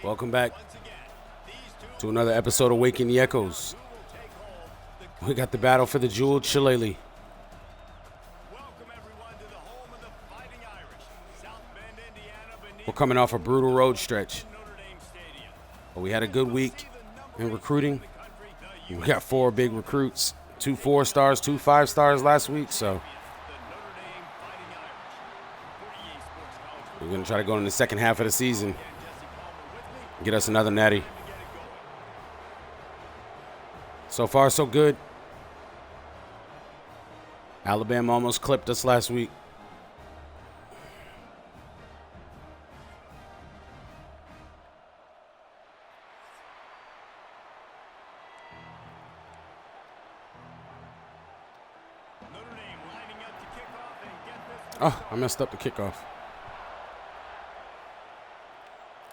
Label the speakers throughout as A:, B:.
A: Welcome back to another episode of Waking the Echoes. We got the battle for the Jeweled Shillelagh. We're coming off a brutal road stretch, but we had a good week in recruiting. We got 4 big recruits, 2 4-stars, 2 5-stars last week, so we're going to try to go in the second half of the season, get us another natty. So far, so good. Alabama almost clipped us last week. Oh, I messed up the kickoff.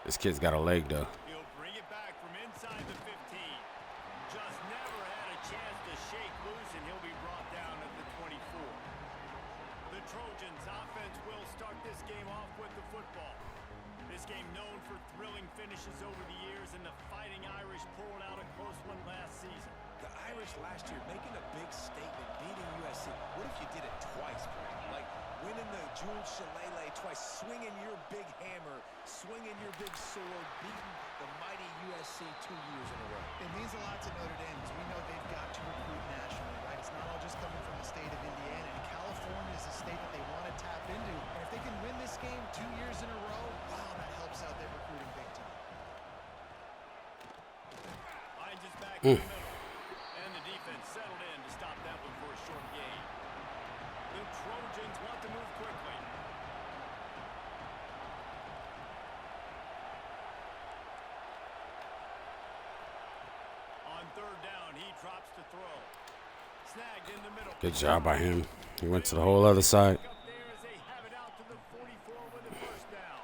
A: This kid's got a leg, though.
B: He'll bring it back from inside the 15. Just never had a chance to shake loose, and he'll be brought down at the 24. The Trojans' offense will start this game off with the football. This game known for thrilling finishes over the years, and the Fighting Irish pulled out a close one last season.
C: The Irish last year making a big statement, beating USC. What if you did it twice, Byron? Like winning the Jeweled Shillelagh twice, swinging your big hammer, swinging your big sword, beating the mighty USC 2 years in a row.
D: It means a lot to Notre Dame because we know they've got to recruit nationally, right? It's not all just coming from the state of Indiana. And California is a state that they want to tap into. And if they can win this game 2 years in a row, wow, that helps out their recruiting big time.
B: Line just back in the middle. And the defense settled in to stop that one for a short gain. The Trojans want to move quickly. On third down, he drops to throw. Snagged in the middle.
A: Good job by him. He went to the whole other side.
B: Up there as they have it out to the 44 with a first down.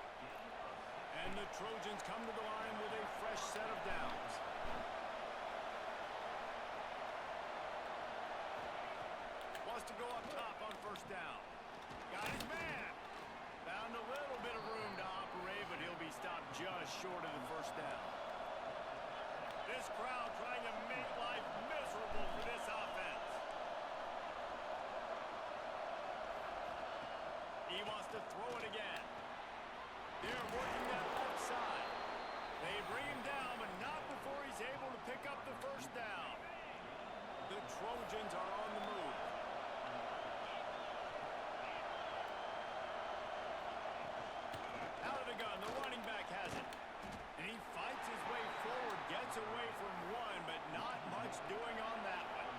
B: And the Trojans come to the line with a fresh set of downs. Wants to go up top on first down. Got his man. Found a little bit of room to operate, but he'll be stopped just short of the first down. This crowd trying to make life miserable for this offense. He wants to throw it again. They're working that left side. They bring him down, but not before he's able to pick up the first down. The Trojans are on the move. Out of the gun, the running back has it. And he fights his way forward, gets away from one, but not much doing on that one.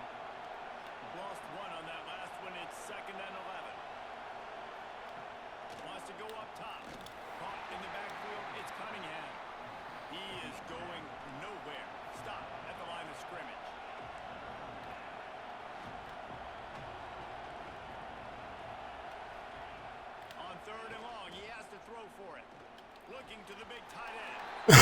B: Lost one on that last one. It's 2nd and 11. Wants to go up top. Caught in the backfield. It's Cunningham. He is going nowhere. Stop at the line of scrimmage. On third and long, he has to throw for it. Looking to the big tight end. He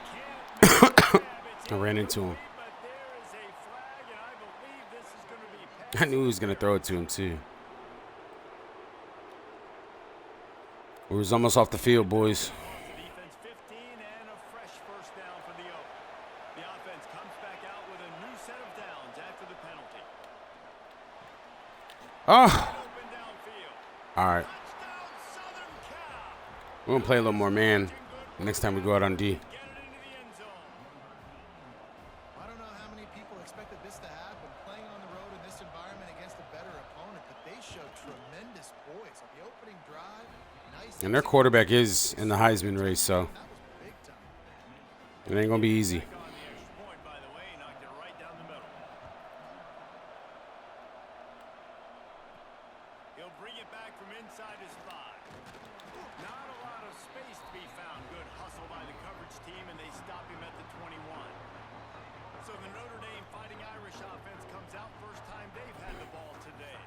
B: can't make the grab. It's
A: I ran into him.
B: but there is a flag, and I believe this is going to be
A: I knew he was going to throw it to him, too. We was almost off the field, boys.
B: The defense 15 and a fresh first down for the Oak. The offense comes back out with a new set of downs after the penalty.
A: Oh,
B: Open downfield.
A: all right.
B: Touchdown, Southern Cal.
A: We're going to play a little more man next time we go out on D.
B: Get it into the end zone.
D: I don't know how many people expected this to happen, playing on the road in this environment against a better opponent, but they showed tremendous poise on the opening drive. Nice.
A: And their quarterback is in the Heisman race, so
D: That was big time.
A: it ain't going to be easy.
B: Back on the extra point, by the way, knocked it right down the middle. He'll bring it back from inside his 5. Not a lot of space to be found. Good hustle by the coverage team, and they stop him at the 21. So the Notre Dame Fighting Irish offense comes out first time they've had the ball today.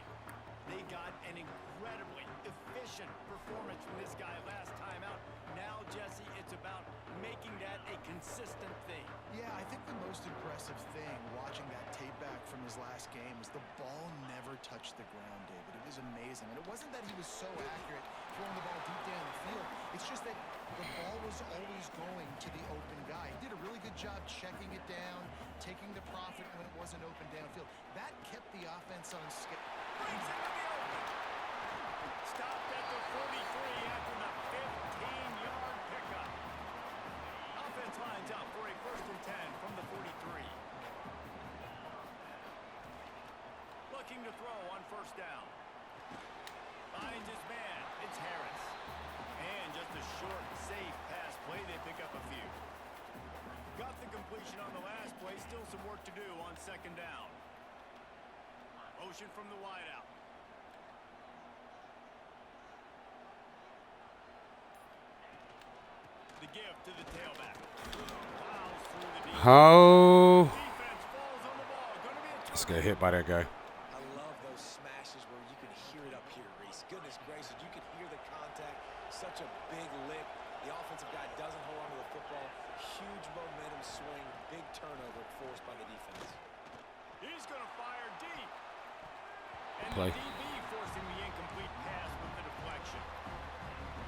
B: They got an incredibly efficient performance from this guy last time out. Now, Jesse, it's about making that a consistent thing.
D: Yeah, I think the most impressive thing watching that tape back from his last game is the ball never touched the ground, David. It was amazing. And it wasn't that he was so accurate throwing the ball deep down the field. It's just that the ball was always going to the open guy. He did a really good job checking it down, taking the profit when it wasn't open downfield. That kept the offense on schedule.
B: Brings it to the open. Stopped at the 43 after the 15-yard pickup. Offense lines up for a 1st and 10 from the 43. Looking to throw on 1st down. Finds his man. It's Harris. And just a short, safe pass play. They pick up a few. Got the completion on the last play. Still some work to do on 2nd down. Motion from the wideout. The give to the tailback. Plows through the defense.
A: Oh,
B: Defense falls on the ball. Gonna be a
A: let's get hit by that guy.
C: I love those smashes where you can hear it up here, Reese. Goodness gracious, you can hear the contact. Such a big lick. The offensive guy doesn't hold on to the football. Huge momentum swing. Big turnover forced by the defense.
B: He's going to fire deep. And
A: Play.
B: the DB forcing the incomplete pass with the deflection.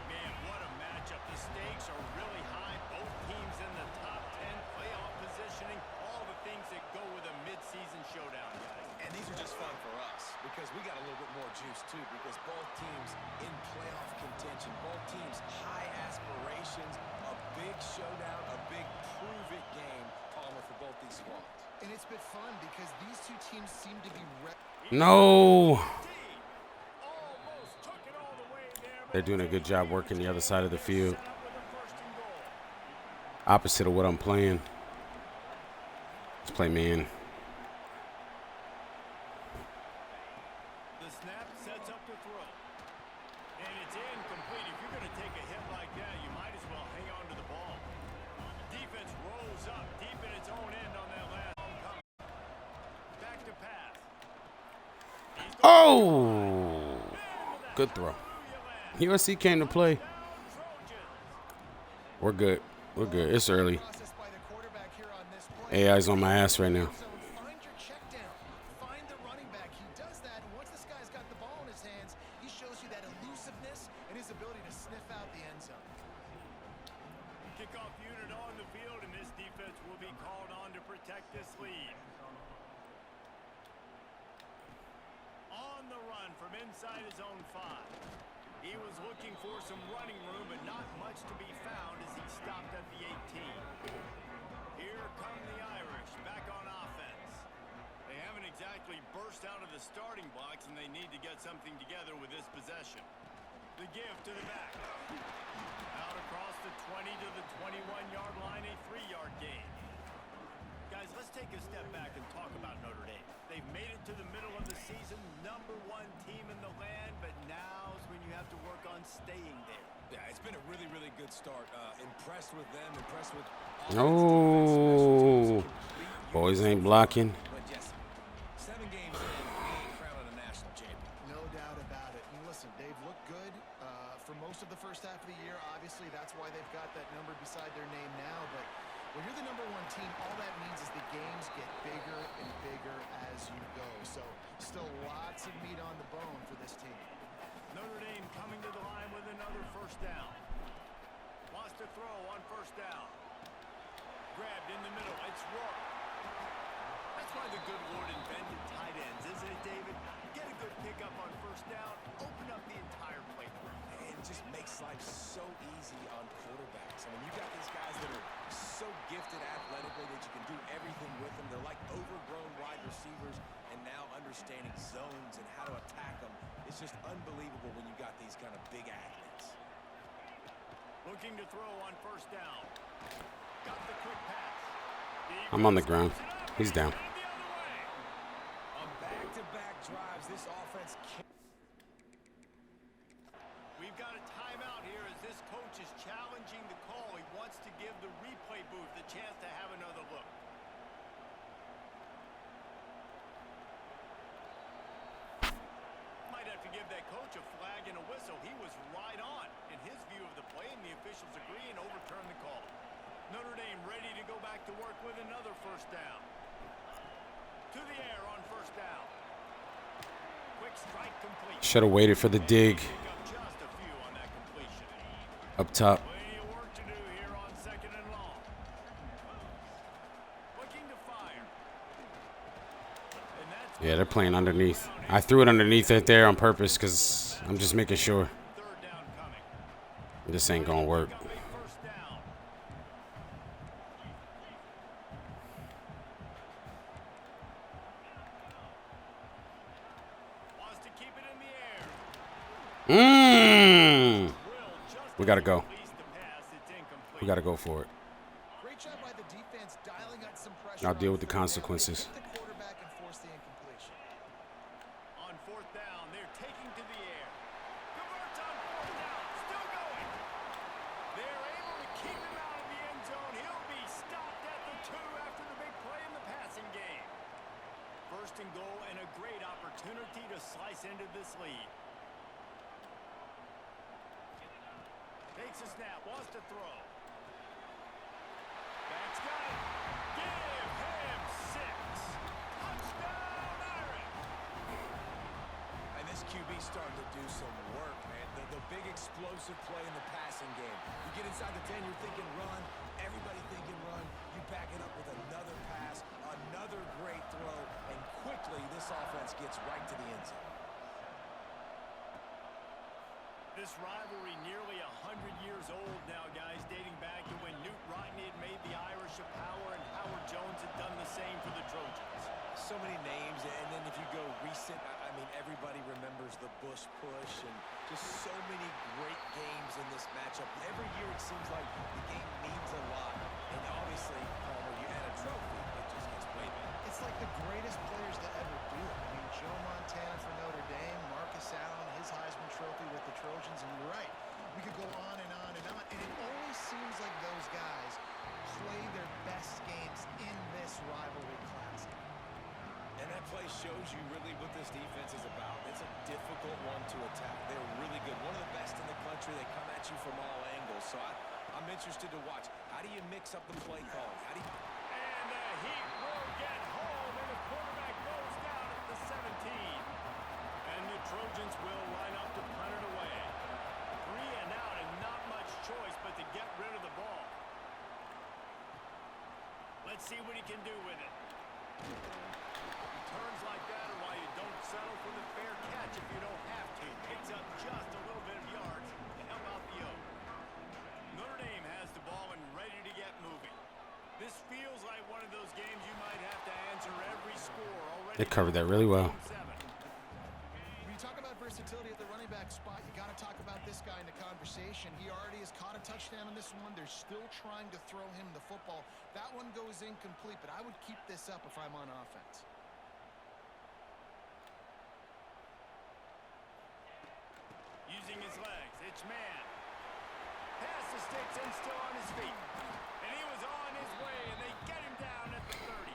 B: Man, what a matchup. The stakes are really high. Both teams in the top 10 playoff positioning. All the things that go with a midseason showdown, guys.
C: And these are just fun for us because we got a little bit more juice too because both teams in playoff contention, both teams high aspirations, a big showdown, a big prove-it game, Palmer, for both these squads.
D: And it's been fun because these two teams seem to be
A: No.
B: Almost took it all the way there, but
A: They're doing a good job working the other side of the field.
B: set up with a 1st and goal.
A: Opposite of what I'm playing. Let's play man.
B: The snap sets up to throw. And it's incomplete. If you're going to take a hit like that, you might as well hang on to the ball. Defense rolls up deep in its own end on that last homecoming. Back to pass. He's going
A: Oh, good throw.
B: Hallelujah land.
A: USC came to play.
B: Down Trojans.
A: We're good. We're good. It's early.
D: processed by the quarterback here on this play.
A: AI's on my ass right now.
D: So find your check down. Find the running back. He does that, and once this guy's got the ball in his hands, he shows you that elusiveness and his ability to sniff out the end zone.
B: Kickoff unit on the field, and this defense will be called on to protect this lead. On the run from inside his own 5. He was looking for some running room, but not much to be found as he stopped at the 18. Here come the Irish, back on offense. They haven't exactly burst out of the starting blocks, and they need to get something together with this possession. The give to the back. Out across the 20 to the 21-yard line, a 3-yard gain. Guys, let's take a step back and talk about Notre Dame. They've made it to the middle of the season, #1 team in the land, but now's when you have to work on staying there.
C: Yeah, it's been a really, really good start. Impressed with them, impressed with
A: No. Boys ain't blocking.
C: But yes, 7 games in, being crowned a national champion.
D: No doubt about it. And listen, they've looked good for most of the first half of the year. Obviously, that's why they've got that number beside their name now. But when you're the #1 team, all that means is the games get bigger and bigger as you go. So still lots of meat on the bone for this team.
B: Notre Dame coming to the line with another 1st down. Wants to throw on 1st down. Grabbed in the middle. It's Rourke. That's why the good Lord invented tight ends, isn't it, David? Get a good pickup on 1st down. Open up the entire playbook.
C: And it just makes life so easy on quarterbacks. I mean, you got these guys that are so gifted athletically that you can do everything with them. They're like overgrown wide receivers, and now understanding zones and how to attack them. It's just unbelievable when you got these kind of big athletes.
B: Looking to throw on 1st down. Got the quick pass.
A: I'm on the ground. He's down.
B: The other way.
C: On back-to-back drives, this offense can't.
B: We've got a timeout here as this coach is challenging the call. He wants to give the replay booth the chance to have another look. Might have to give that coach a flag and a whistle. He was right on in his view of the play, and the officials agree and overturn the call. Notre Dame ready to go back to work with another 1st down. To the air on 1st down. Quick strike complete.
A: Should have waited for the dig
B: Pick up just a few on that completion.
A: up top.
B: Plenty of work to do here
A: Yeah, they're playing underneath. I threw it underneath it there on purpose because I'm just making sure. This ain't gonna work. We gotta go. We gotta go for it.
D: Great job by the defense dialing up some pressure.
A: I'll deal with the consequences.
D: The quarterback and force the incompletion.
B: On fourth down, they're taking to the air. Converts on fourth down, still going. They're able to keep him out of the end zone. He'll be stopped at the 2 after the big play in the passing game. First and goal and a great opportunity to slice into this lead. Takes a snap, wants to throw. Back's got it. Give him 6. Touchdown, Byron.
C: And this QB starting to do some work, man. The big explosive play in the passing game. You get inside the 10, you're thinking run. Everybody thinking run. You back it up with another pass, another great throw, and quickly this offense gets right to the end zone.
B: This rivalry nearly 100 years old now, guys, dating back to when Newt Rodney had made the Irish a power and Howard Jones had done the same for the Trojans.
C: So many names, and then if you go recent, I mean, everybody remembers the Bush push and just so many great games in this matchup. Every year it seems like the game means a lot, and obviously, Palmer, you add a trophy, it just gets way better.
D: It's like the greatest players to ever do it. I mean, Joe Montana for Notre Dame, Marcus Allen, his Heisman Trophy with the Trojans, and you're right. We could go on and on and on, and it always seems like those guys play their best games in this rivalry classic.
C: And that play shows you really what this defense is about. It's a difficult one to attack. They're really good. One of the best in the country. They come at you from all angles. So I'm interested to watch. How do you mix up the play calling? How do you...
B: And the Heat will get home, and the quarterback goes down at the 17. And the Trojans will line up to punt it away. 3 and out, and not much choice but to get rid of the ball. Let's see what he can do with it. Turns like that are why you don't settle for the fair catch if you don't have to. Picks up just a little bit of yards to help out the Oak. Notre Dame has the ball and ready to get moving. This feels like one of those games you might have to answer every score already.
A: They covered that really well.
D: When you talk about versatility at the running back spot, you got to talk about this guy in the conversation. He already has caught a touchdown on this one. They're still trying to throw him the football. That one goes incomplete, but I would keep this up if I'm on offense.
B: Using his legs, it's man. Pass the sticks and still on his feet. And he was on his way, and they get him down at the 30.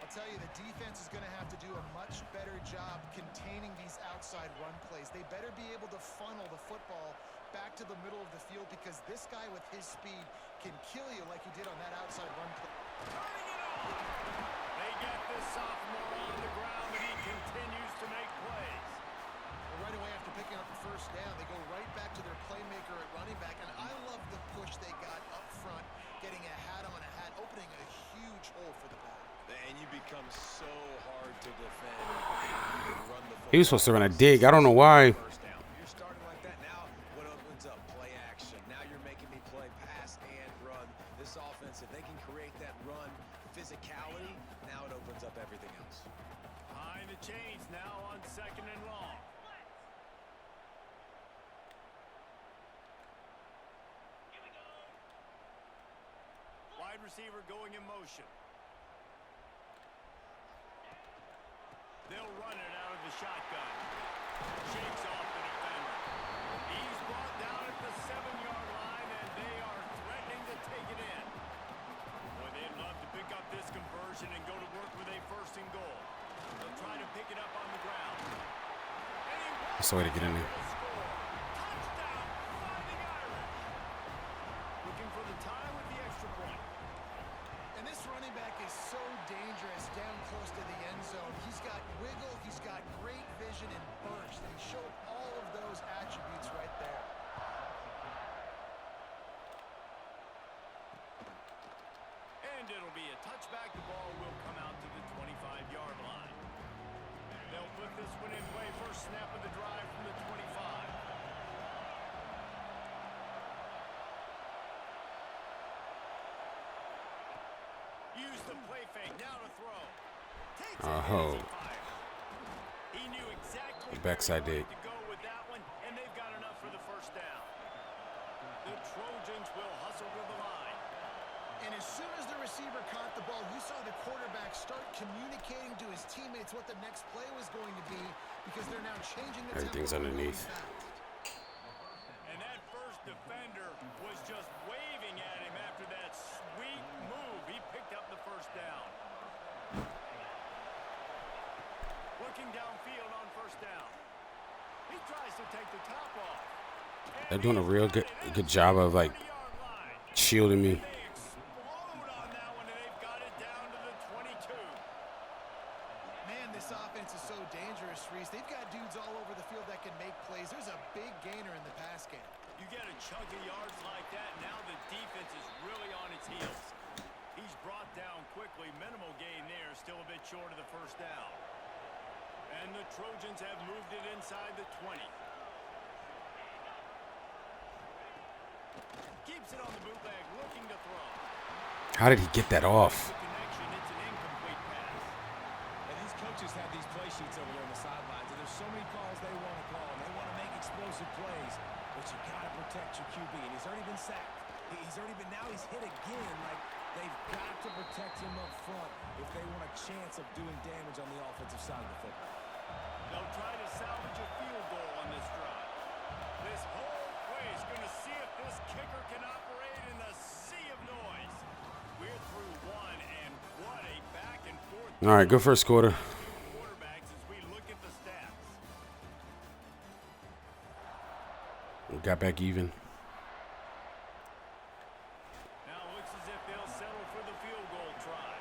D: I'll tell you, the defense is going to have to do a much better job containing these outside run plays. They better be able to funnel the football back to the middle of the field because this guy with his speed can kill you like he did on that outside run play.
B: Turning it on. They get this sophomore on the ground, and he continues to make plays.
D: Right away after picking up the first down, they go right back to their playmaker at running back, and I love the push they got up front, getting a hat on a hat, opening a huge hole for the back.
C: And you become so hard to defend.
A: He was supposed to run a dig. I don't know why.
C: You're starting like that now. What opens up? Play action. Now you're making me play pass and run. This offense, if they can create that run physicality, now it opens up everything else.
B: Behind the chains now on 2nd and long. Wide receiver going in motion. They'll run it out of the shotgun. Shakes off the defender. He's brought down at the 7-yard line, and they are threatening to take it in. Boy, they'd love to pick up this conversion and go to work with a 1st and goal. They'll try to pick it up on the ground.
A: That's the way to get in there.
B: Touchdown, Fighting Irish. Looking for the tie with the extra point.
D: And this running back is so dangerous down close to the end zone. He's got wiggle, he's got great vision and burst, and he showed all of those attributes right there. And
B: it'll be a touchback. The ball will come out to the 25-yard put this one in play. First snap of the drive from the 25. Use the play fake. Now to throw. Takes it as he fires. He knew exactly
A: Backside
B: where he
A: dig.
B: wanted to go with that one, and they've got enough for the first down. The Trojans will hustle to the line.
D: And as soon as the receiver caught the ball, you saw the quarterback start communicating to his teammates what the next play was going to be, because they're now changing the
A: Everything's
D: tempo
A: underneath.
D: really fast.
B: And that first defender was just waving at him after that sweet move. He picked up the first down. Looking downfield on first down. He tries to take the top off.
A: They're doing a real good job of like shielding me.
B: They explode on that one, and they've got it down to the 22.
D: Man, this offense is so dangerous, Reese. They've got dudes all over the field that can make plays. There's a big gainer in the pass game.
B: You get a chunk of yards like that, now the defense is really on its heels. He's brought down quickly. Minimal gain there, still a bit short of the first down. And the Trojans have moved it inside the 20. Keeps it on the bootleg, looking to throw.
A: How did he get that off?
B: The connection, it's an incomplete pass.
C: And these coaches have these play sheets over there on the sidelines, and there's so many calls they want to call, and they want to make explosive plays, but you got to protect your QB, and he's already been sacked. Now he's hit again. Like, they've got to protect him up front if they want a chance of doing damage on the offensive side of the football.
B: They'll try to salvage a field goal on this drive. This whole play is going to see if this kicker can operate in the sea of noise. We're through one, and what a back and forth.
A: All right, good first quarter.
B: Quarterbacks as we look at the stats.
A: We got back even.
B: Now it looks as if they'll settle for the field goal try.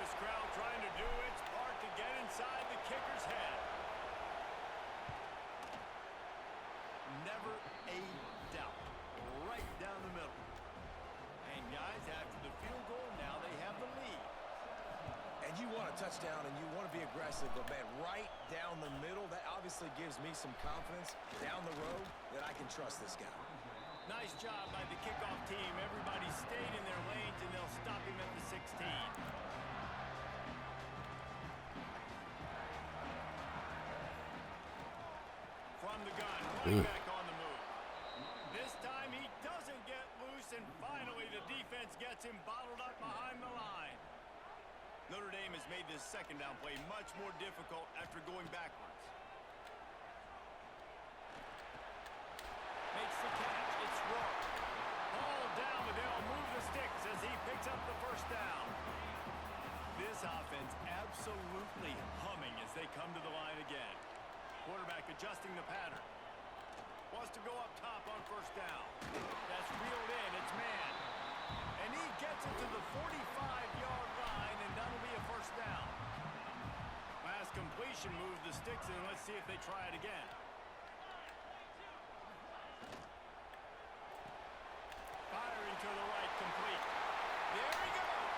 B: This crowd trying to do its part to get inside the kicker's head. Never a doubt. Right down the middle. And guys, after the field goal, now they have the lead.
C: And you want a touchdown and you want to be aggressive, but man, right down the middle, that obviously gives me some confidence down the road that I can trust this guy.
B: Nice job by the kickoff team. Everybody stayed in their lanes, and they'll stop him at the 16. From the gun, running back on the move. This time he doesn't get loose, and finally the defense gets him bottled up behind the line. Notre Dame has made this second down play much more difficult after going backwards. Makes the catch. It's Rourke. Ball down, but they'll move the sticks as he picks up the first down. This offense absolutely humming as they come to the line again. Quarterback adjusting the pattern. Wants to go up top on first down. That's reeled in. It's man. And he gets it to the 45-yard line, and that'll be a first down. Last completion moved the sticks, and let's see if they try it again. Firing to the right, complete. There he goes.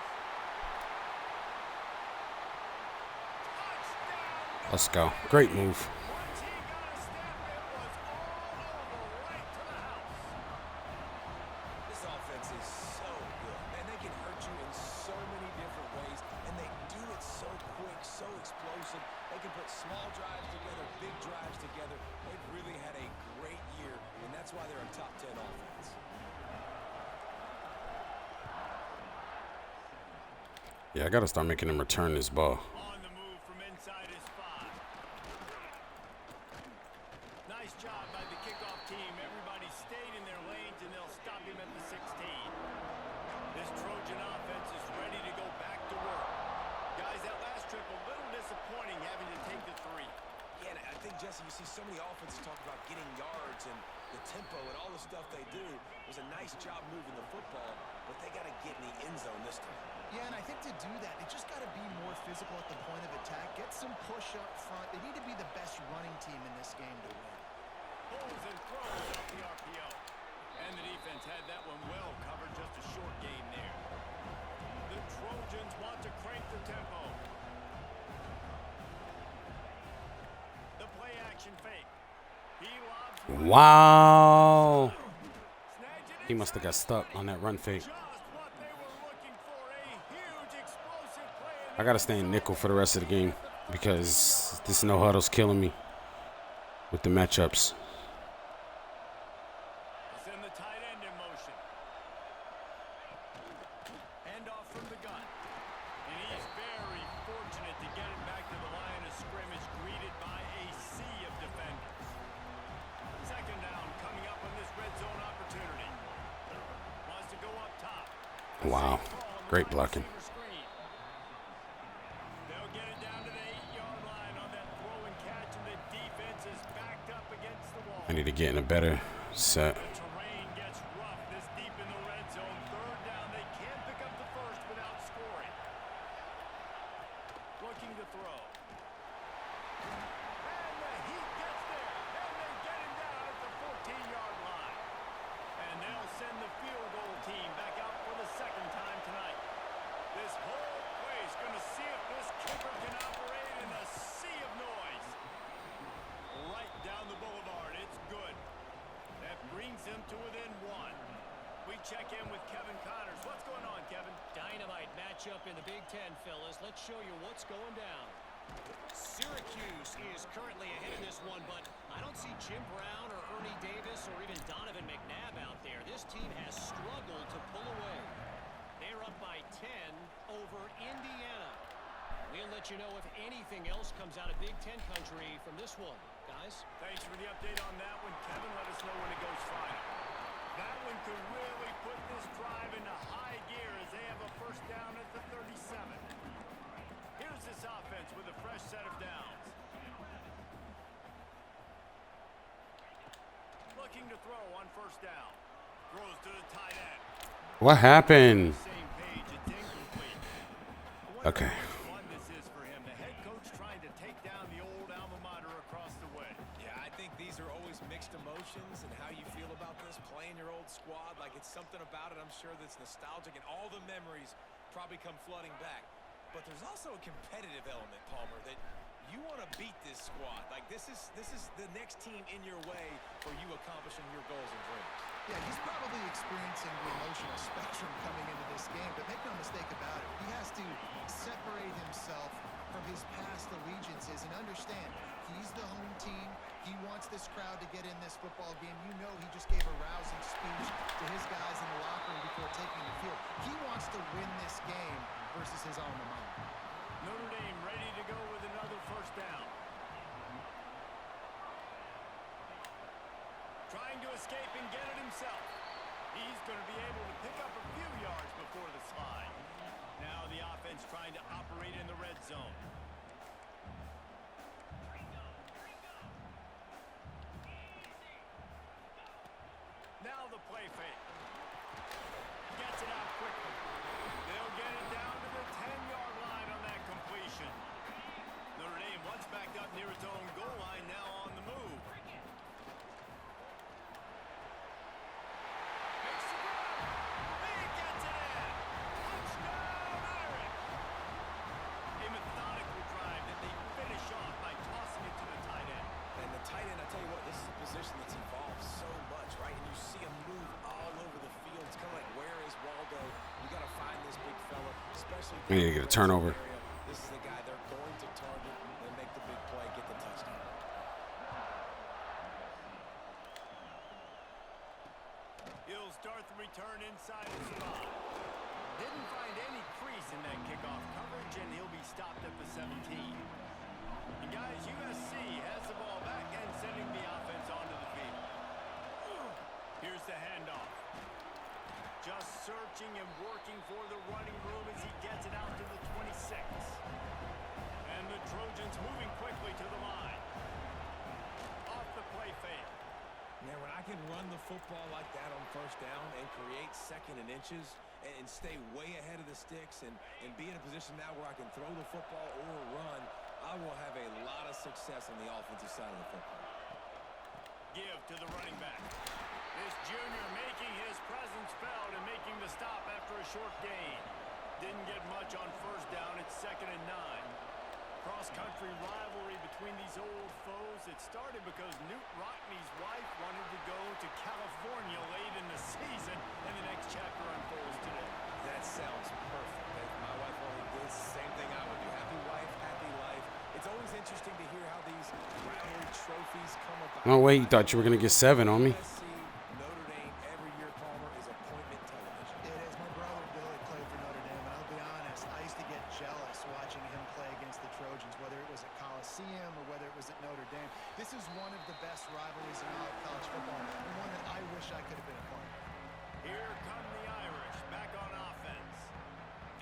B: Touchdown.
A: Let's go. Great move.
B: Once he got a step, it was all over, right to the house.
C: This offense is so good, and they can hurt you in so many different ways, and they do it so quick, so explosive. They can put small drives together, big drives together. They've really had a great year, and that's why they're a top 10 offense.
A: Yeah, I got to start making him return this ball.
B: On the move from inside his 5. Nice job by the kickoff team. Everybody stayed in their lanes, and they'll stop him at the 16. This Trojan offense is ready to go back to work. Guys, that last trip a little disappointing having to take the 3.
C: Yeah, and I think, Jesse, you see so many offenses talk about getting yards and the tempo and all the stuff they do. It was a nice job moving the football, but they got to get in the end zone this time.
D: Yeah, and I think to do that, they just got to be more physical at the point of attack, get some push up front. They need to be the best running team in this game to win.
B: Pulls and throws off the RPO. And the defense had that one well covered, just a short gain there. The Trojans want to crank the tempo.
A: Wow. He must have got stuck on that run fake.
B: Just what they were looking for. A huge explosive play.
A: I got to stay in nickel for the rest of the game because this no-huddle's killing me with the matchups.
B: Send the tight end in motion. Handoff from the gun. And he's very fortunate to get it back to the line of scrimmage, greeted by a sea of defenders. Second down coming up on this red zone opportunity. Wants to go up top.
A: Wow. Great blocking.
B: They'll get it down to the 8-yard line on that throw and catch, and the defense is backed up against the wall.
A: I need to get in a better set.
B: The terrain gets rough this deep in the red zone. Third down, they can't pick up the first without scoring. Looking to throw. And the heat gets there, and they get him down at the 14-yard line. And they'll send the field goal team back out for the second time tonight. This whole place going to see if this kicker can operate in a sea of noise. Right down the boulevard. It's good. That brings him to within one. We check in with Kevin Connors. What's going on, Kevin?
E: Dynamite matchup in the Big Ten, fellas. Let's show you what's going down. Syracuse is currently ahead in this one, but I don't see Jim Brown or Ernie Davis or even Donovan McNabb out there. This team has struggled to pull away. They're up by 10 over Indiana. We'll let you know if anything else comes out of Big Ten country from this one, guys.
B: Thanks for the update on that one, Kevin. Let us know when it goes final. That one could really put this drive into high gear as they have a first down at the 37. Here's this offense with a fresh set of downs. Looking to throw on first down. Throws to the tight end.
A: What happened?
B: Same page, it's incomplete.
A: Okay.
B: One this is for him. The head coach trying to take down the old alma mater across the way.
C: Yeah, I think these are always mixed emotions and how you feel about this, playing your old squad. Like, it's something about it, I'm sure, that's nostalgic, and all the memories probably come flooding back. But there's also a competitive element, Palmer, that you want to beat this squad. Like, this is the next team in your way for you accomplishing your goals and dreams.
D: Yeah, he's probably experiencing the emotional spectrum coming into this game, but make no mistake about it. He has to separate himself from his past allegiances and understand he's the home team. He wants this crowd to get in this football game. You know he just gave a rousing speech to his guys in the locker room before taking the field. He wants to win this game versus his alma mater.
B: Notre Dame ready to go with another first down. Trying to escape and get it himself. He's going to be able to pick up a few yards before the slide. Now the offense trying to operate in the red zone. Now the play fake. Gets it out quickly. They'll get it down to the 10-yard line on that completion. Notre Dame once backed up near its own goal line, now on the move. Makes the grab. He gets it in. Touchdown, Irish. A methodical drive that they finish off by tossing it to the tight end.
C: And the tight end, I tell you what, this is a position that's evolved so much, right? And you see him move all over the field. It's kind of like, where is Waldo? You got to find this big fella, especially.
A: We need to get a turnover.
C: This is the guy they're going to target and make the big play, get the touchdown.
B: He'll start the return inside his spot. Didn't find any crease in that kickoff coverage, and he'll be stopped at the 17. And guys, USC has the ball back and sending the offense onto the field. Here's the handoff. Just searching and working for the running room as he gets it out to the 26. And the Trojans moving quickly to the line. Off the play fake.
C: Now, when I can run the football like that on first down and create second and inches and stay way ahead of the sticks and be in a position now where I can throw the football or run, I will have a lot of success on the offensive side of the football.
B: Give to the running back. This junior making his presence felt and making the stop after a short gain. Didn't get much on first down. It's 2nd and 9. cross-country rivalry between these old foes. It started because Newt Rockney's wife wanted to go to California late in the season, and the next chapter unfolds today.
C: That sounds perfect. If my wife wanted this, same thing I would do. Happy wife, happy life. It's always interesting to hear how these rivalry trophies come about.
A: No way, you thought you were going to get 7 on me.
C: USC, Notre Dame, every year, Palmer, is appointment television.
D: It is. My brother Billy played for Notre Dame, and I'll be honest, I used to get jealous watching him play against the Trojans, whether it was at Coliseum or whether it was at Notre Dame. This is one of the best rivalries in all of college football, and one that I wish I could have been a part of.
B: Here come the Irish back on offense.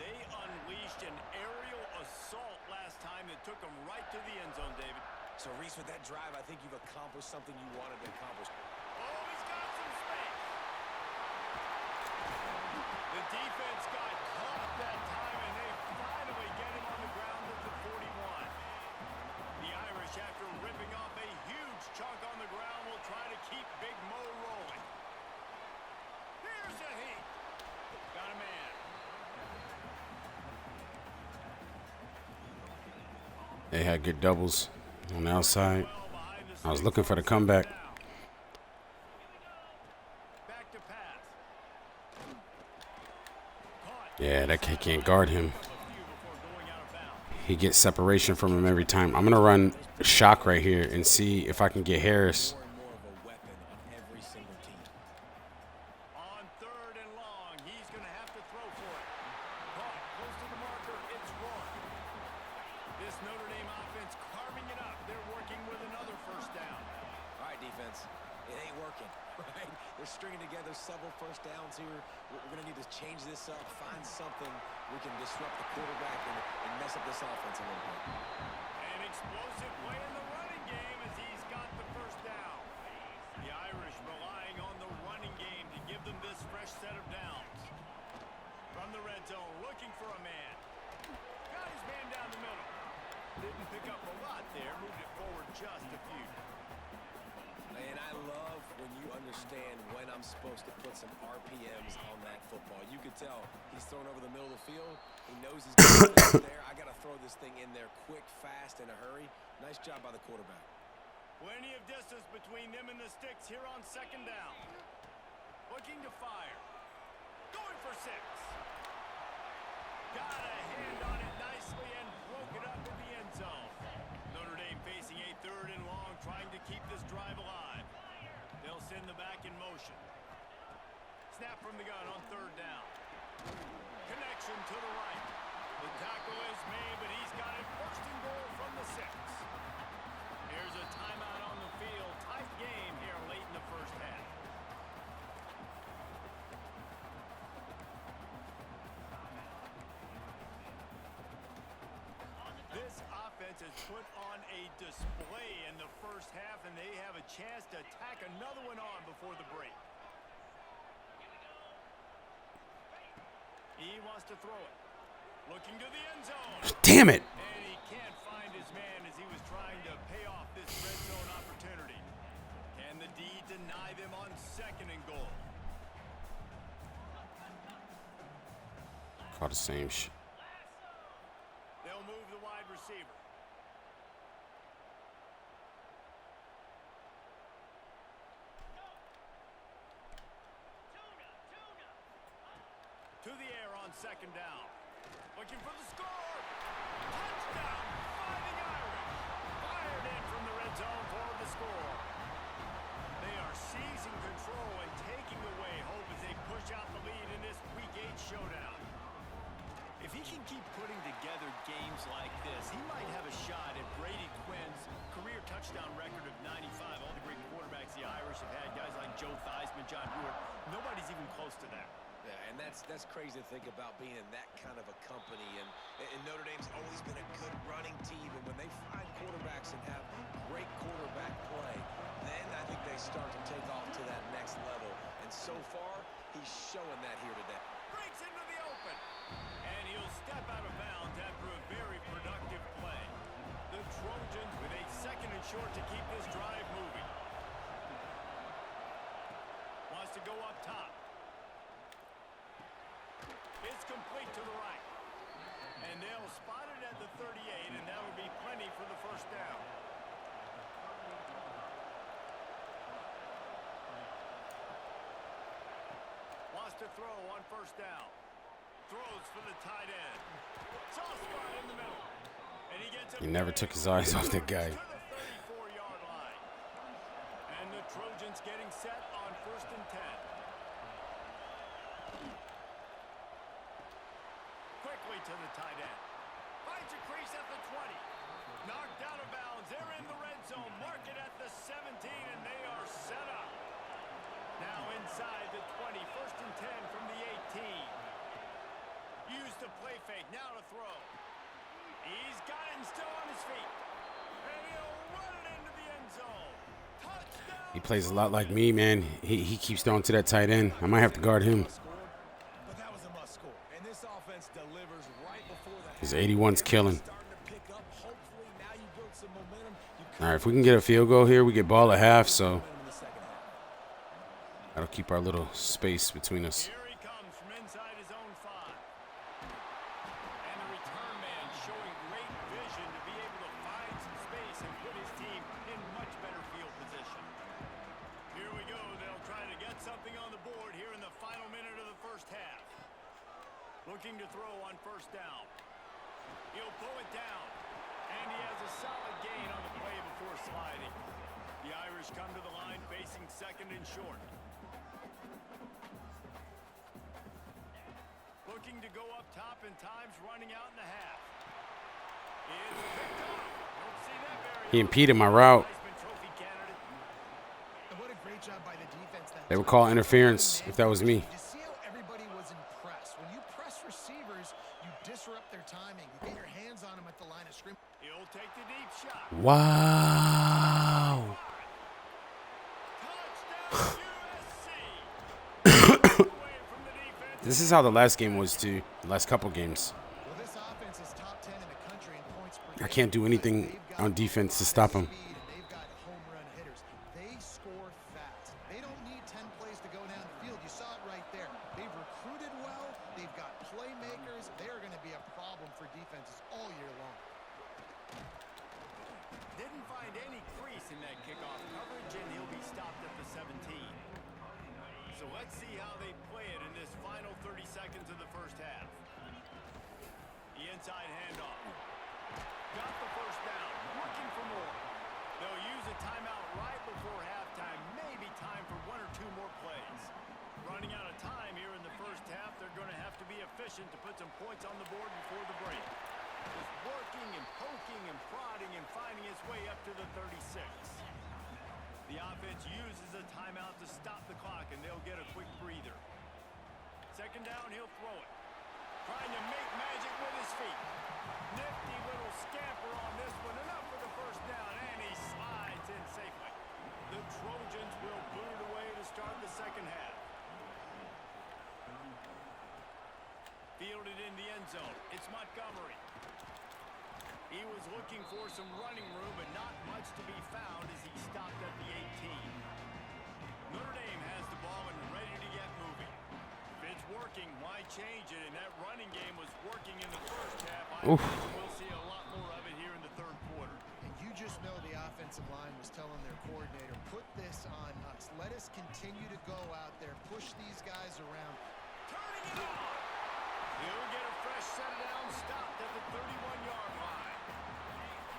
B: They unleashed an aerial assault last time that took them right to the end zone, David.
C: So, Reese, with that drive, I think you've accomplished something you wanted to accomplish.
B: Oh, he's got some space. The defense got caught that time, and they finally get him on the ground at the 41. The Irish, after ripping off a huge chunk on the ground, will try to keep Big Mo rolling. Here's a heat. Got a man.
A: They had good doubles on the outside. I was looking for the comeback.
B: Back to pass.
A: Yeah, that kid can't guard him. He gets separation from him every time. I'm going to run shock right here and see if I can get Harris.
C: More and more of a weapon on every single team.
B: On 3rd and long, he's going to have to throw for it. Caught close to the marker. It's run. This Notre Dame offense carving it up. They're working with another first down.
C: All right, defense, it ain't working, right? They're stringing together several first downs here. We're going to need to change this up, find something we can disrupt the quarterback and mess up this offense a little bit.
B: An explosive play in the running game as he's got the first down. The Irish relying on the running game to give them this fresh set of downs. From the red zone, looking for a man. Got his man down the middle. Didn't pick up a lot there, moved it forward just a few.
C: And I love when you understand when I'm supposed to put some RPMs on that football. You could tell he's thrown over the middle of the field. He knows he's going to there. I got to throw this thing in there quick, fast, in a hurry. Nice job by the quarterback.
B: Plenty of distance between them and the sticks here on 2nd down. Looking to fire. Going for 6. Got a hand on it nicely and broke it up in the end zone. Notre Dame facing a 3rd and long, trying to keep this drive alive. They'll send the back in motion. Snap from the gun on 3rd down. Connection to the right. The tackle is made, but he's got it 1st and goal from the 6. Here's a timeout on the field. Tight game here late in the first half. This offense has put on a display in the first half, and they have a chance to tack another one on before the break. He wants to throw it. Looking to the end zone.
A: Damn it.
B: And he can't find his man as he was trying to pay off this red zone opportunity. Can the D deny them on 2nd and goal?
A: Call the same shit.
B: They'll move the wide receiver. To the air on 2nd down. Looking for the score. Touchdown, Fighting Irish. Fired in from the red zone for the score. They are seizing control and taking away hope as they push out the lead in this Week 8 showdown. If he can keep putting together games like this, he might have a shot at Brady Quinn's career touchdown record of 95. All the great quarterbacks the Irish have had, guys like Joe Theismann, John Hewitt, nobody's even close to that.
C: Yeah, and that's crazy to think about being in that kind of a company. And Notre Dame's always been a good running team. And when they find quarterbacks and have great quarterback play, then I think they start to take off to that next level. And so far, he's showing that here today.
B: Breaks into the open. And he'll step out of bounds after a very productive play. The Trojans with a 2nd and short to keep this drive moving. Wants to go up top. It's complete to the right. And they'll spot it at the 38, and that would be plenty for the first down. Wants to throw on first down. Throws for the tight end. Soft spot in the middle. And he gets
A: He never took his eyes off that guy.
B: to the 34-yard line. And the Trojans getting set on 1st and 10. Quickly to the tight end. Finds a crease at the 20. Knocked out of bounds. They're in the red zone. Mark it at the 17, and they are set up. Now inside the 20. 1st and 10 from the 18. Use the play fake. Now to throw. He's got it and still on his feet. And he'll run it into the end zone. Touchdown.
A: He plays a lot like me, man. He keeps throwing to that tight end. I might have to guard him.
C: But that was a must score. And this offense delivers right before the
A: His 81's killing.
C: starting to pick up. Hopefully now you build some momentum.
A: All right, if we can get a field goal here, we get ball at half, so
C: In the second half.
A: that'll keep our little space between us.
B: Here he comes from inside his own 5. And the return man showing great vision to be able to find some space and put his team in much better field position. Here we go. They'll try to get something on the board here in the final minute of the first half. Looking to throw on first down. He'll pull it down. And he has a solid gain on the play before sliding. The Irish come to the line facing 2nd and short. Looking to go up top, and time's running out in the half. It's picked up. Don't see that very
A: He impeded my route.
B: Heisman Trophy candidate.
D: And what a great job by the defense.
A: They would call interference if that was me.
D: You see how everybody was impressed. When you press receivers, you disrupt their timing. You get your hands on them at the line of scrimmage.
B: He'll take the deep shot.
A: Wow.
B: Touchdown USC. Away from the defense.
A: This is how the last game was, too. The last couple games.
D: Well, this offense is top 10 in the country in points per
A: I
D: game
A: can't do anything
D: because they've got
A: on defense to stop him.
D: speed and they've got home run hitters. They score fast. They don't need 10 plays to go down the field. You saw it right there. They've recruited well. They've got playmakers. They're going to be a problem for defenses all year long.
B: Didn't find any crease in that kickoff coverage, and he'll be stopped at the 17. So let's see how they play it in this final 30 seconds of the first half. The inside handoff. Got the first down. Looking for more. They'll use a timeout right before halftime. Maybe time for 1 or 2 more plays. Running out of time here in the first half. They're going to have to be efficient to put some points on the board before the break. Just working and poking and prodding and finding its way up to the 36. The offense uses a timeout to stop the clock, and they'll get a quick breather. 2nd down, he'll throw it. Trying to make magic with his feet. Nifty little scamper on this one. Enough for the first down, and he slides in safely. The Trojans will boot it away to start the second half. Fielded in the end zone. It's Montgomery. He was looking for some running room, but not much to be found as he stopped at the 18. Notre Dame has the ball and ready to get moving. If it's working, why change it? And that running game was working in the first half. I imagine we'll see a lot more of it here in the 3rd quarter.
D: And you just know the offensive line was telling their coordinator, put this on us. Let us continue to go out there, push these guys around.
B: Turning it on. He'll get a fresh set down, stopped at the 31-yard line.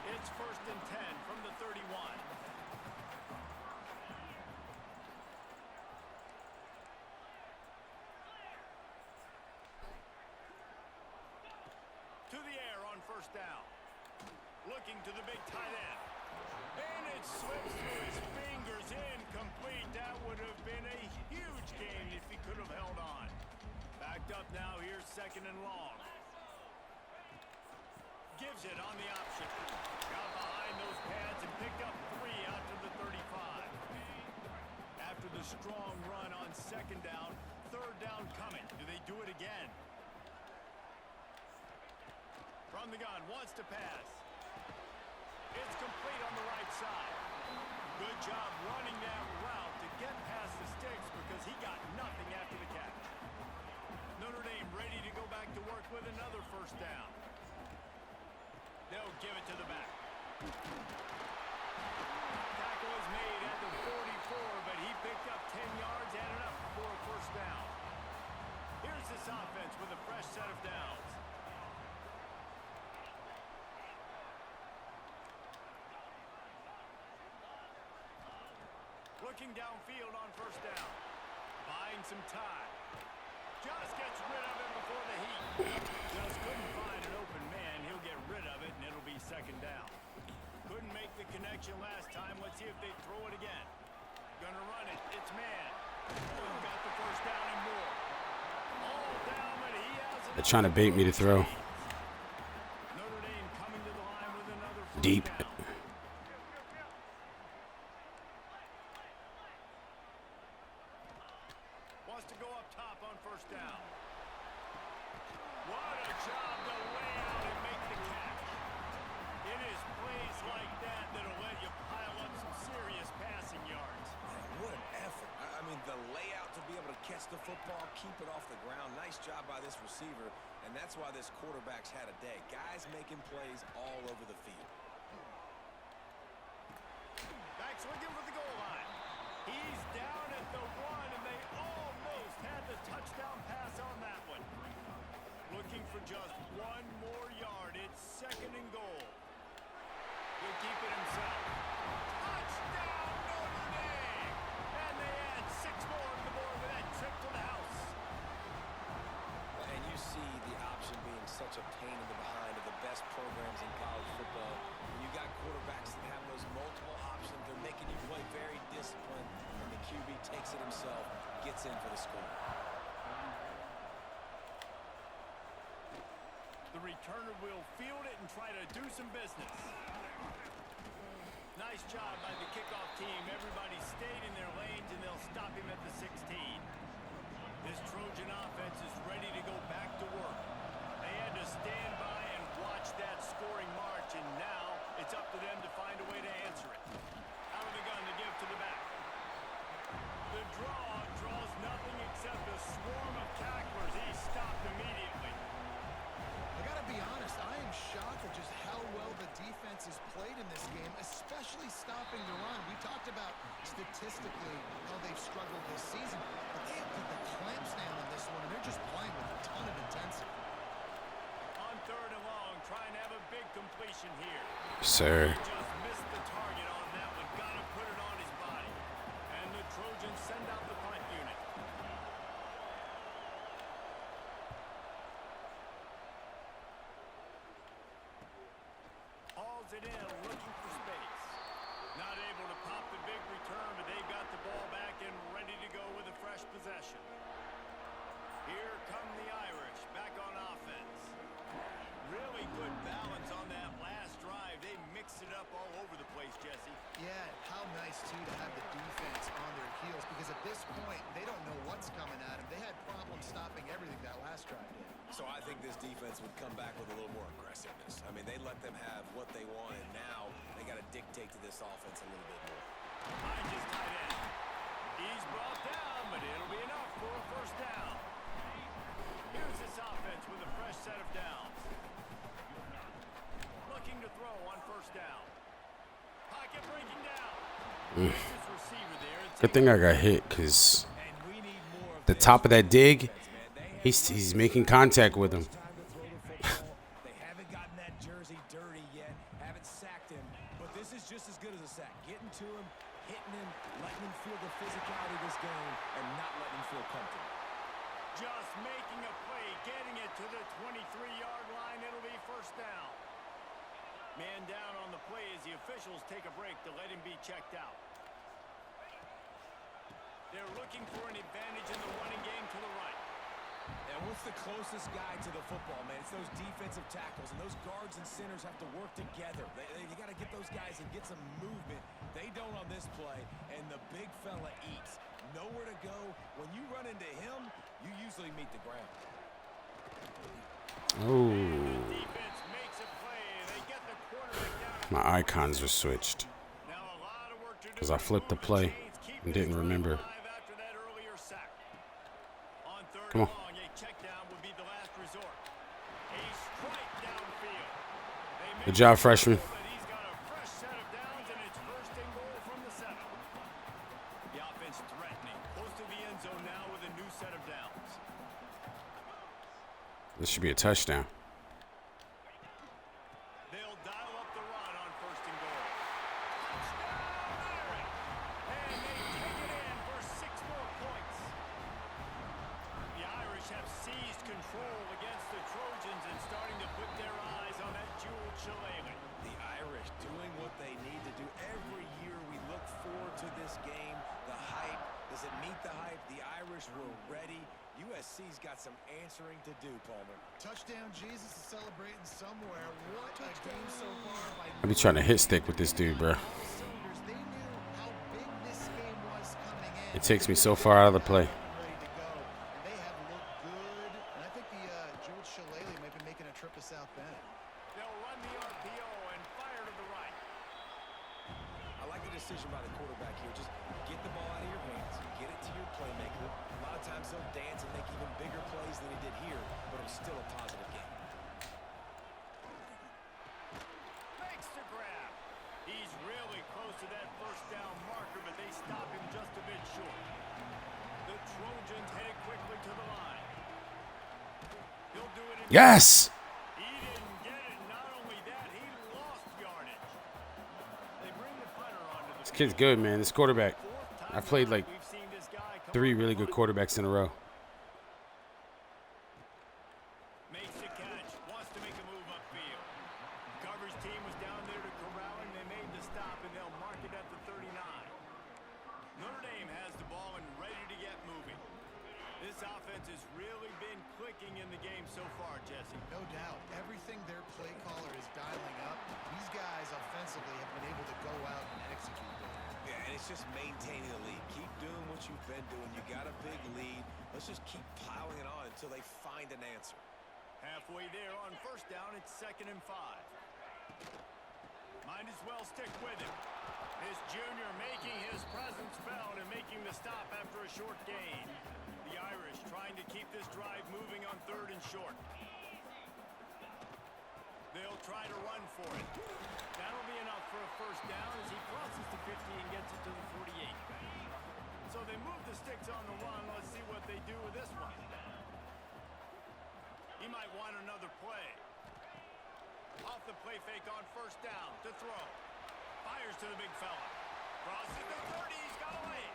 B: It's 1st and 10 from the 31. To the air on first down. Looking to the big tight end. And it slips through his fingers, incomplete. That would have been a huge gain if he could have held on. Backed up now, here's 2nd and long. Gives it on the option. Got behind those pads and picked up 3 out to the 35. After the strong run on 2nd down, 3rd down coming. Do they do it again? From the gun, wants to pass. It's complete on the right side. Good job running that route to get past the sticks because he got nothing after the catch. Notre Dame ready to go back to work with another first down. it to the back. Tackle was made at the 44, but he picked up 10 yards and enough for a first down. Here's this offense with a fresh set of downs. Looking downfield on first down. Buying some time. Just gets rid of it before the heat. Just couldn't find an open man. He'll get rid of it, and it'll be second down. Couldn't make the connection last time. Let's see if they throw it again. Gonna run it. It's man. Got the first down and more. All down, but he has it.
A: They're trying to bait me to throw.
B: Notre Dame coming to the line with another first
A: Deep.
B: down. Wants to go up top on first down. What a job to lay out and make the catch. It is plays like that that'll let you pile up some serious passing yards.
C: Man, what an effort. I mean, the layout to be able to catch the football, keep it off the ground. Nice job by this receiver, and that's why this quarterback's had a day. Guys making plays all over the field.
B: Back's looking for the goal line. He's down at the 1, and they almost had the touchdown pass on that one. Looking for just one more yard. It's second and goal. He'll keep it himself. Touchdown, Notre Dame! And they add 6 more to the board with that trip to the house.
C: And you see the option being such a pain in the behind of the best programs in college football. When you got quarterbacks that have those multiple options, they're making you play very disciplined, and the QB takes it himself, gets in for the score.
B: The returner will field it and try to do some business. Nice job by the kickoff team. Everybody stayed in their lanes, and they'll stop him at the 16. This Trojan offense is ready to go back to work. They had to stand by and watch that scoring march, and now it's up to them to find a way to answer it. Out of the gun to give to the back. The draw draws nothing except a swarm of tacklers. He's stopped immediately.
D: I gotta be honest, I am shocked at just how well the defense has played in this game, especially stopping the run. We talked about statistically how they've struggled this season, but they have put the clamps down on this one, and they're just playing with a ton of intensity.
B: On third and long, trying to have a big completion here.
A: Sir.
B: Just missed the target on that one. Got to put it on his body. And the Trojans send out the punt unit. Hauls it in, looking for space. Not able to pop the big return, but they've got the ball back and ready to go with a fresh possession. Here come the Irish, back on offense. Really good balance on that last drive. They mixed it up all over the place, Jesse.
D: Yeah, how nice, too, to have the defense on their heels, because at this point, they don't know what's coming at them. They had problems stopping everything that last drive did.
C: So I think this defense would come back with a little more aggressiveness. I mean, they let them have what they want, and now they got to dictate to this offense a little bit more.
B: Behind his tight end. He's brought down, but it'll be enough for a first down. Here's this offense with a fresh set of downs. Looking to throw on first down. Pocket breaking down. This receiver there.
A: Good thing I got hit, because the top of that dig, he's making contact with him.
C: They haven't gotten that jersey dirty yet, haven't sacked him, but this is just as good as a sack. Getting to him, hitting him, letting him feel the physicality of this game, and not letting him feel comfortable.
B: Just making a play, getting it to the 23-yard line. It'll be first down. Man down on the play as the officials take a break to let him be checked out. They're looking for an advantage in the running game to the right.
C: And what's the closest guy to the football, man? It's those defensive tackles, and those guards and centers have to work together. They got to get those guys and get some movement. They don't on this play, and the big fella eats. Nowhere to go. When you run into him, you usually meet the ground.
A: Oh,
B: Defense makes a play. They get the quarterback down.
A: my icons are switched
B: Now a lot of work to do.
A: because I flipped the play and didn't remember.
B: After that earlier sack. On third
A: Come on.
B: and long, a check down would be the last resort. A strike downfield.
A: Good job, freshman.
B: But he's got a fresh set of downs, and it's first and goal from the 7. The offense threatening, close to the end zone now with a new set of downs.
A: This should be a touchdown.
B: They'll dial up the run on first and goal. Touchdown, Irish! And they take it in for 6 more points. The Irish have seized control against the Trojans and starting to put their eyes on that Jeweled Shillelagh.
C: The Irish doing what they need to do. Every year we look forward to this game. The hype, does it meet the hype? The Irish were ready. USC's got some answering to do, Palmer.
D: Touchdown Jesus is celebrating somewhere. What a game so far by
A: I be trying to hit stick with this dude, bro.
D: cylinders. They knew how big this game was coming in.
A: It takes me so far out of the play.
D: Ready to go. And they have looked good. And I think the Jeweled Shillelagh might be making a trip to South Bend.
B: They'll run the RPO and fire to the right.
C: I like the decision by the quarterback here. Just get the ball out of your hands, get it to your playmaker. A lot of times he'll dance and make even bigger plays than he did here, but it was still a positive game.
B: Makes the grab. He's really close to that first down marker, but they stop him just a bit short. The Trojans headed quickly to the line. He'll do it again.
A: Yes!
B: He didn't get it. Not only that, he lost yardage. They bring the punter onto the
A: This kid's good, man. This quarterback.
B: fourth time
A: I've played like
B: we've seen this guy come
A: 3
B: up
A: really
B: with
A: good
B: a
A: quarterbacks in a row.
B: Makes the catch, wants to make a move upfield. Coverage team was down there to corral him. They made the stop, and they'll mark it at the 39. Notre Dame has the ball and ready to get moving. This offense has really been clicking in the game so far, Jesse.
D: No doubt. Everything their play caller is dialing up, these guys offensively have been able to go out and execute.
C: Yeah, and it's just maintaining the lead. Keep doing what you've been doing. You got a big lead. Let's just keep piling it on until they find an answer.
B: Halfway there on first down, it's 2nd and 5. Might as well stick with him. This junior making his presence felt and making the stop after a short gain. The Irish trying to keep this drive moving on 3rd and short. They'll try to run for it. That'll be enough for a first down as he crosses the 50 and gets it to the 48. So they move the sticks on the run. Let's see what they do with this one. He might want another play. Off the play fake on first down to throw. Fires to the big fella. Crosses the 30. He's got away.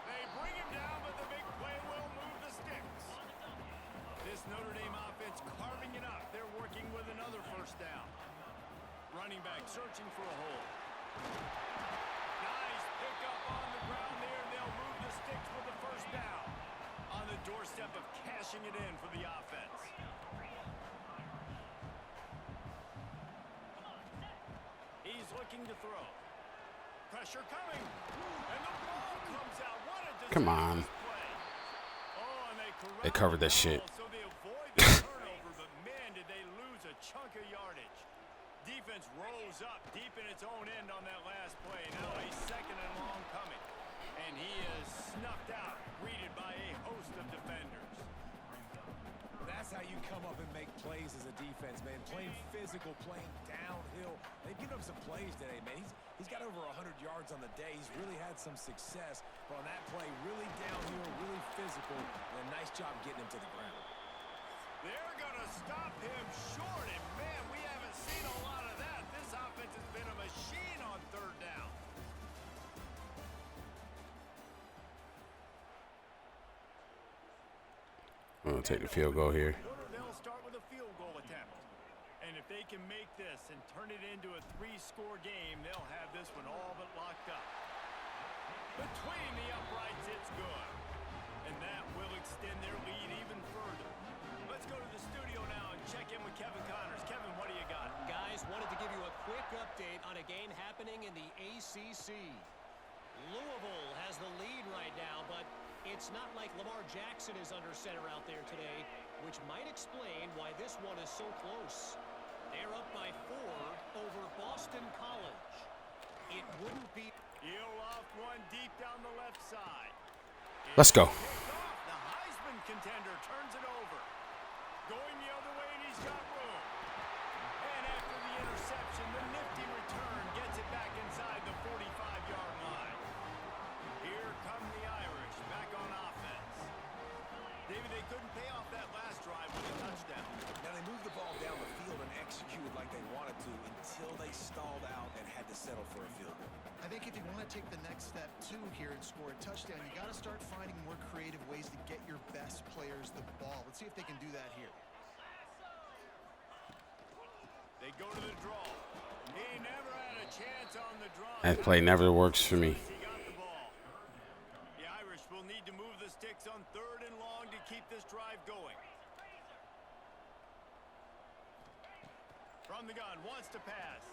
B: They bring him down, but the big play will move the sticks. This Notre Dame offense carving it up. They're working with another first down. Running back searching for a hole. Nice pickup on the ground there. They'll move the sticks with the first down. On the doorstep of cashing it in for the offense. He's looking to throw. Pressure coming. And the ball comes out. What a
A: Come on.
B: play. Oh, and
A: They covered that shit.
B: So they avoid the turnover, but man, did they lose a chunk of yardage. Defense rose up deep in its own end on that last play. Now a 2nd and long coming. And he is snuffed out, greeted by a host of defenders.
C: That's how you come up and make plays as a defense, man. Playing physical, playing downhill. They've given up some plays today, man. He's got over 100 yards on the day. He's really had some success. But on that play, really downhill, really physical, and a nice job getting him to the ground.
B: They're going to stop him short, and man, we haven't seen a lot of that. This offense has been a machine on 3rd down.
A: I'm going to take the field goal here.
B: They'll start with a field goal attempt. And if they can make this and turn it into a 3-score game, they'll have this one all but locked up. Between the uprights, it's good. And that will extend their lead even further. Let's go to the studio now and check in with Kevin Connors. Kevin, what do you got?
E: Guys, wanted to give you a quick update on a game happening in the ACC. Louisville has the lead right now, but it's not like Lamar Jackson is under center out there today, which might explain why this one is so close. They're up by 4 over Boston College. It wouldn't be...
B: He'll off one deep down the left side.
A: Let's go.
B: The Heisman contender turns it over. Going the other way, and he's got room. And after the interception,
C: executed like they wanted to until they stalled out and had to settle for a field goal.
D: I think if you want to take the next step too here and score a touchdown, you got to start finding more creative ways to get your best players the ball. Let's see if they can do that here.
B: They go to the draw. He never had a chance on the draw.
A: That play never works for me.
B: He got the ball. The Irish will need to move the sticks on 3rd and long to keep this drive going. From the gun, wants to pass.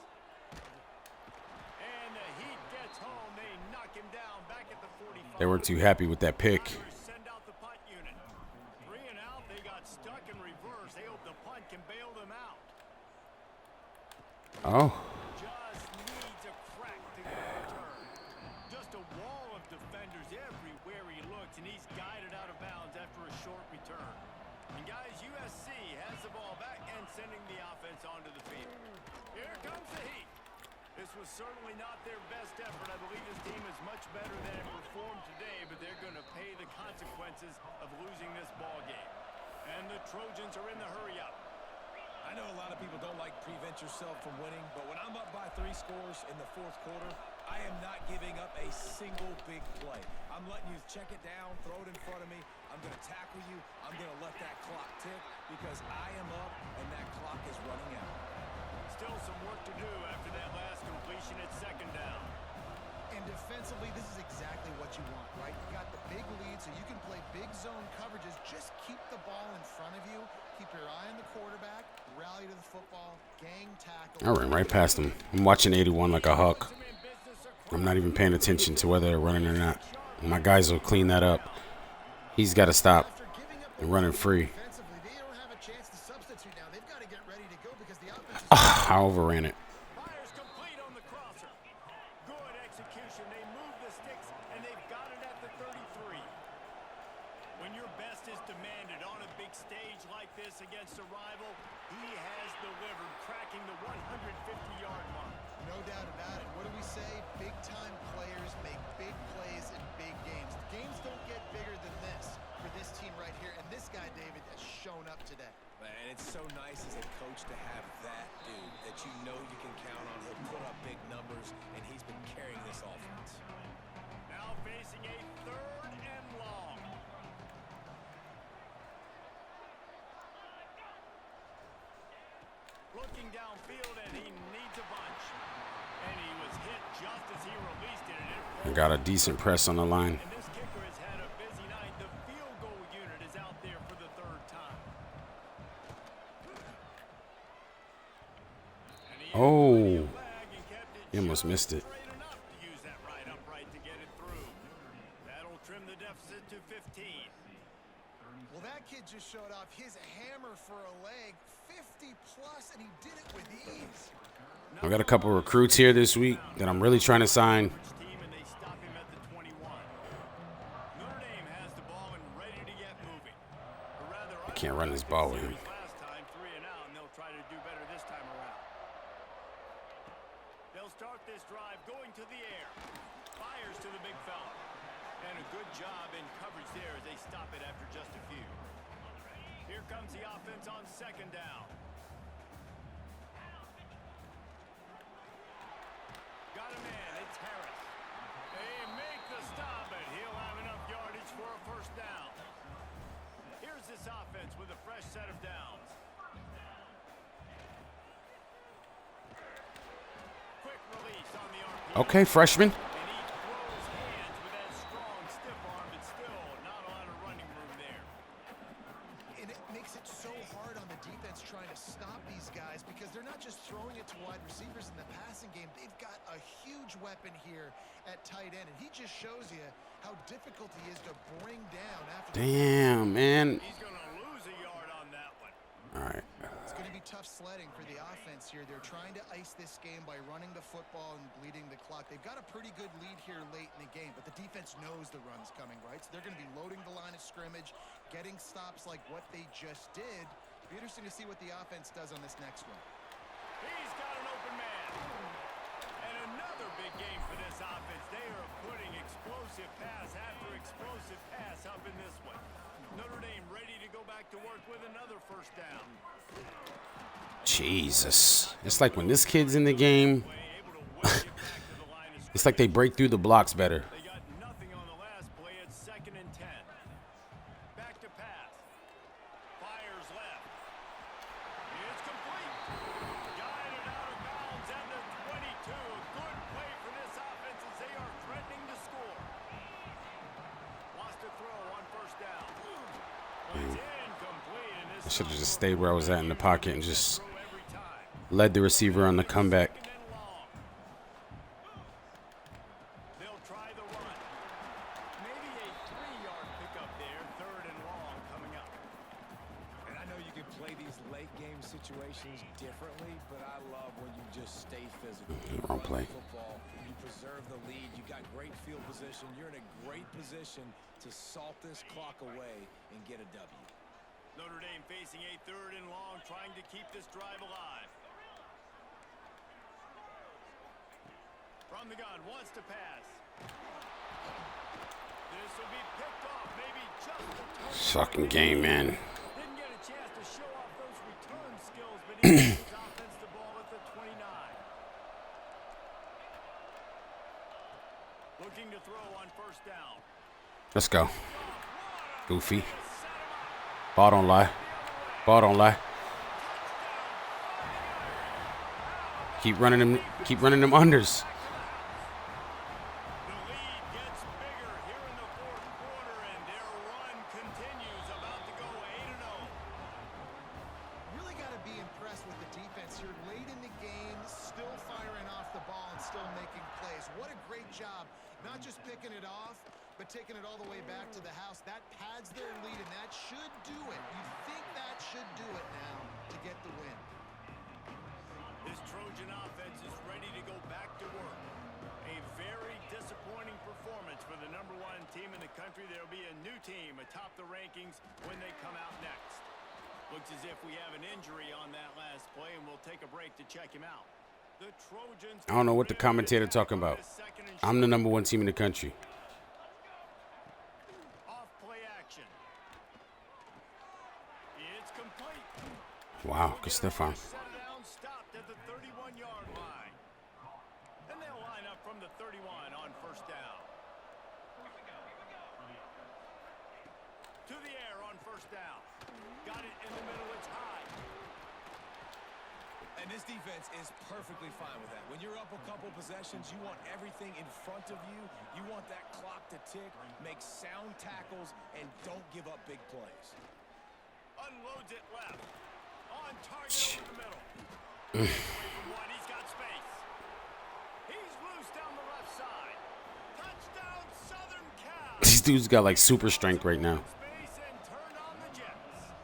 B: And the Heat gets home. They knock him down back at the 45.
A: They weren't too happy with that pick.
B: Send out the punt unit. 3 and out. They got stuck in reverse. They hope the punt can bail them out.
A: Oh.
B: Just needs a crack to get a return. Just a wall of defenders everywhere he looks, and he's guided out of bounds after a short return. And guys, USC has the ball back and sending the offense onto the field. Here comes the Heat. This was certainly not their best effort. I believe this team is much better than it performed today, but they're going to pay the consequences of losing this ball game. And the Trojans are in the hurry-up.
C: I know a lot of people don't like prevent yourself from winning, but when I'm up by 3 scores in the 4th quarter, I am not giving up a single big play. I'm letting you check it down, throw it in front of me. I'm going to tackle you. I'm going to let that clock tick because I am up and that clock is running out.
B: Still some work to do after that last completion at 2nd down.
D: And defensively, this is exactly what you want, right? You got the big lead, so you can play big zone coverages. Just keep the ball in front of you. Keep your eye on the quarterback. Rally to the football. Gang tackle.
A: I ran right past him. I'm watching 81 like a hawk. I'm not even paying attention to whether they're running or not. My guys will clean that up. He's got to stop and running free. I overran it.
B: Fires complete on the crosser. Good execution. They move the sticks, and they've got it at the 33. When your best is demanded on a big stage like this against a rival, he has delivered, cracking the 150-yard mark.
D: No doubt about it. What do we say? Big-time players make big plays in big games. Games don't get bigger than this for this team right here, and this guy, David, has shown up today.
C: And it's so nice as a coach to have that dude that you know you can count on. He'll put up big numbers, and he's been carrying this offense.
B: Now facing a 3rd and long. Looking downfield, and he needs a bunch. And he was hit just as he released it.
A: I got a decent press on the line.
B: And this kicker has had a busy night. The field goal unit is out there for the 3rd time.
A: Oh, he almost missed it.
B: Use that right upright to get it through. That'll trim the deficit to 15.
D: Well, that kid just showed off his hammer for a leg, 50 plus, and he did it with ease.
A: I got a couple recruits here this week that I'm really trying to sign.
B: Team, and they stop him at the 21. Notre Dame has the ball and ready to get moving. Or rather,
A: I can't run this ball with him.
B: last time, 3 and out, and they'll try to do better this time around. They'll start this drive going to the air. Fires to the big fella. And a good job in coverage there as they stop it after just a few. Here comes the offense on 2nd down. Got a man, it's Harris. They make the stop, but he'll have enough yardage for a 1st down. Here's this offense with a fresh set of downs. Quick release on the arm.
A: Okay, freshman.
B: And he throws hands with that strong, stiff arm, but still not a lot of running room there.
D: And it makes it so hard on the defense trying to stop these guys because they're not just throwing it to wide receivers in the passing game. They've got a huge weapon here at tight end, and he just shows you how difficult he is to bring down after.
A: Damn, man.
B: He's going to lose a yard on that one.
A: All right.
D: It's going to be tough sledding for the offense here. They're trying to ice this game by running the football and bleeding the clock. They've got a pretty good lead here late in the game, but the defense knows the run's coming, right? So they're going to be loading the line of scrimmage, getting stops like what they just did. Be interesting to see what the offense does on this next one.
B: He's got an open man. And another big game for this offense. They are putting explosive pass after explosive pass up in this one. Notre Dame ready to go back to work with another 1st down.
A: Jesus. It's like when this kid's in the game, it's like they break through the blocks better.
B: They got nothing on the last play at 2nd and 10. Back to pass. Fires left. It's complete. Guided out of bounds at the 22. Good play for this offense as they are threatening to score. Wants to throw on 1st down. It's incomplete, and
A: I
B: this
A: should have just stayed where I was at in the pocket and just
B: throw every time.
A: led the receiver on the comeback.
B: Second and long. They'll try the run. Maybe a 3-yard pickup there. 3rd and long coming up.
C: And I know you can play these late game situations differently, but I love when you just stay physical. You
A: Wrong
C: run
A: play.
C: the football, you preserve the lead, you got great field position. You're in a great position to salt this clock away and get a W.
B: Notre Dame facing a 3rd and long, trying to keep this drive alive. From the gun, wants to pass. This will be picked off, maybe just a touch.
A: Fucking game, man.
B: Didn't get a chance to show off those return skills, but he gets his offense the ball at the 29. Looking to throw on 1st down.
A: Let's go. Goofy. Ball don't lie. Ball don't lie. Keep running them unders.
B: The lead gets bigger here in the 4th quarter, and their run continues, about to go 8-0.
D: Really got to be impressed with the defense here. Late in the game, still firing off the ball and still making plays. What a great job. Not just picking it off, but taking it all the way back to the house. That pads their lead, and that should do it. You think that should do it now to get the win.
B: This Trojan offense is ready to go back to work. A very disappointing performance for the #1 team in the country. There'll be a new team atop the rankings when they come out next. Looks as if we have an injury on that last play, and we'll take a break to check him out. The Trojans.
A: I don't know what the commentator talking about. I'm the #1 team in the country.
B: Off play action. It's complete.
A: Wow, good stuff on.
B: Set down, stopped at the 31-yard line. And they'll line up from the 31 on 1st down. To the air on 1st down. Got it in the middle, it's high.
C: And this defense is perfectly fine with that. When you're up a couple possessions, you want everything in front of you. You want that clock to tick, make sound tackles, and don't give up big plays.
B: Unloads it left. On target over the middle. Away from one, he's got space. He's loose down the left side. Touchdown, Southern Cal.
A: These dudes got like super strength right now.
B: Space and turned on the Jets.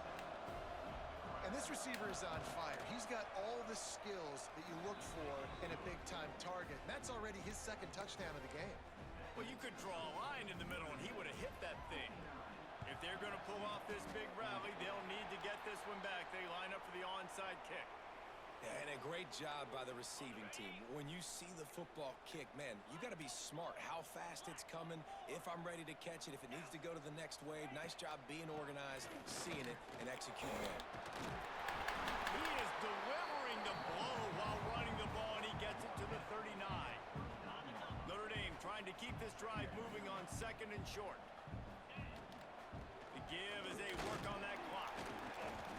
D: And this receiver is on fire. He's got all the skills that you look for in a big-time target. And that's already his 2nd touchdown of the game.
B: Well, you could draw a line in the middle, and he would have hit that thing. If they're going to pull off this big rally, they'll need to get this one back. They line up for the onside kick.
C: Yeah, and a great job by the receiving team. When you see the football kick, man, you got to be smart how fast it's coming, if I'm ready to catch it, if it needs to go to the next wave. Nice job being organized, seeing it, and executing it.
B: He is delivering the blow while running the ball, and he gets it to the 39. Notre Dame trying to keep this drive moving on 2nd and short. The give as they work on that clock.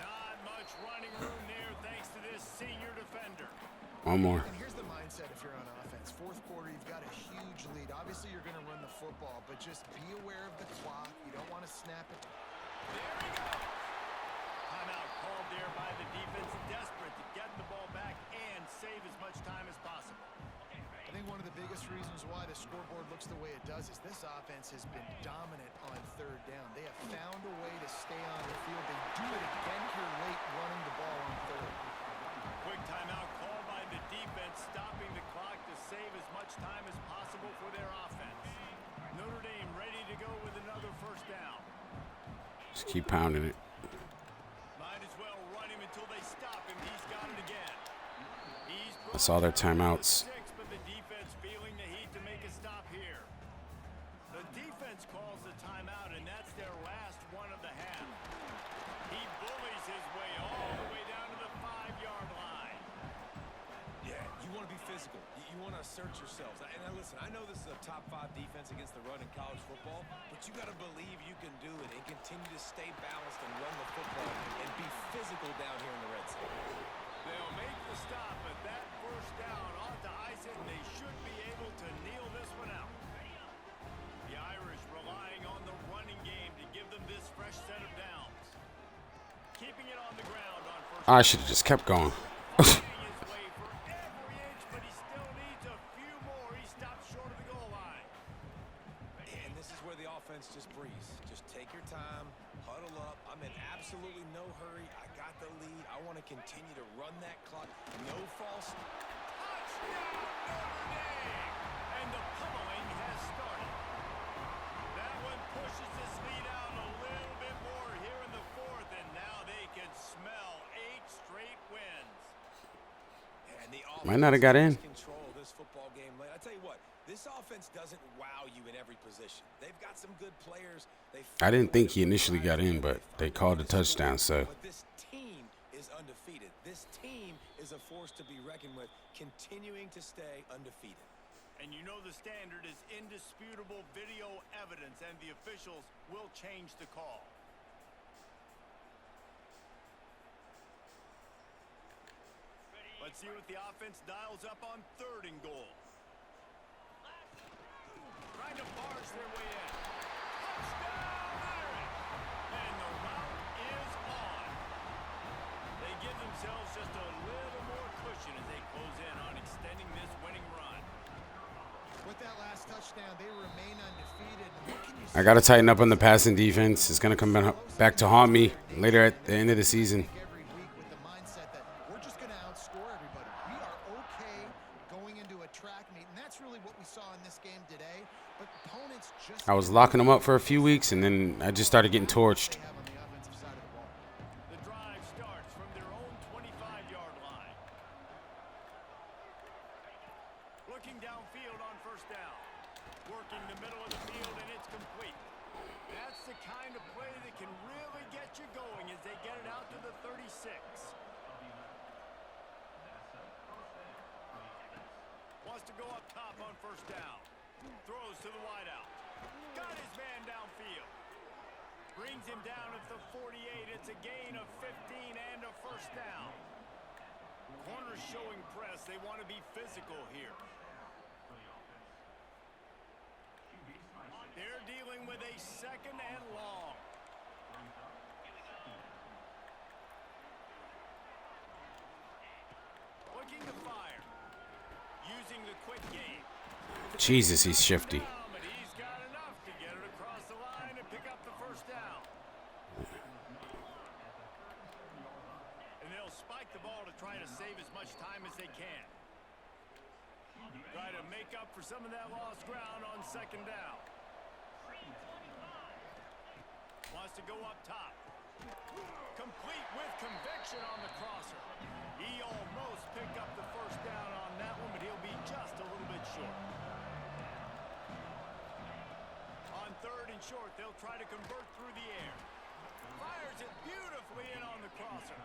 B: Not much running room there thanks to this senior defender.
A: One more.
D: And here's the mindset if you're on offense. 4th quarter, you've got a huge lead. Obviously, you're going to run the football, but just be aware of the clock. You don't want to snap it.
B: There he goes. Timeout called there by the defense, desperate to get the ball back and save as much time as possible.
D: I think one of the biggest reasons why the scoreboard looks the way it does is this offense has been dominant on 3rd down. They have found a way to stay on the field. They do it again here late running the ball on 3rd.
B: Quick timeout called by the defense, stopping the clock to save as much time as possible for their offense. Notre Dame ready to go with another 1st down.
A: Just keep pounding it.
B: Might as well run him until they stop him. He's got it again.
A: That's all their timeouts.
B: But the defense feeling the heat to make a stop here. The defense calls the timeout, and that's their last one of the half. He bullies his way all the way down to the 5-yard line.
C: physical. You want to assert yourselves. And listen, I know this is a top 5 defense against the run in college football, but you got to believe you can do it and continue to stay balanced and run the football and be physical down here in the red zone.
B: They'll make the stop, but that first down ought to ice it, and they should be able to kneel this one out. The Irish relying on the running game to give them this fresh set of downs. Keeping it on the ground on first.
A: I should have just kept going.
B: His way for every inch, but he still needs a few more. He stopped short of the goal line.
C: And this is where the offense just breathes. Just take your time, huddle up. I'm in absolutely no hurry. I got the lead. I want to continue to run that clock. No false.
B: Touchdown, Notre Dame! And the pummeling has started. That one pushes this lead out a little bit more here in the fourth, and now they can smell 8 straight wins.
C: And the
A: Might not have got in.
C: Control this football game late. I tell you what, this offense doesn't wow you in every position. They've got some good players.
A: I didn't think he initially got in, but they called a touchdown, so.
C: But this team is undefeated. This team is a force to be reckoned with, continuing to stay undefeated.
B: And you know the standard is indisputable video evidence, and the officials will change the call. Let's see what the offense dials up on 3rd and goal. Trying to barge their way in. Touchdown, Irish! And the route is on. They give themselves just a little more cushion as they close in on extending this winning run.
D: With that last touchdown, they remain undefeated. What can you
A: I got to tighten up on the passing defense. It's going to come back to haunt me later at the end of the season.
D: every week with the mindset that we're just going to outscore everybody? We are okay going into a track meet, and that's really what we saw in this game today. But opponents just
A: I was locking them up for a few weeks, and then I just started getting torched.
D: have on the offensive side of the ball.
B: The drive starts from their own 25-yard line. Looking downfield on 1st down. Working the middle of the field, and it's complete. That's the kind of play that can really get you going as they get it out to the 36. Wants to go up top on 1st down. Throws to the wideout. Got his man downfield. Brings him down at the 48. It's a gain of 15 and a 1st down. Corners showing press. They want to be physical here. They're dealing with a 2nd and long. Looking to fire. Using the quick game.
A: Jesus, he's shifty.
B: But he's got enough to get it across the line and pick up the 1st down. And they'll spike the ball to try to save as much time as they can. Try to make up for some of that lost ground on 2nd down. Wants to go up top. Complete with conviction on the crosser. He almost picked up the 1st down on that one, but he'll be just a little bit short. On 3rd and short, they'll try to convert through the air. Fires it beautifully in on the crosser.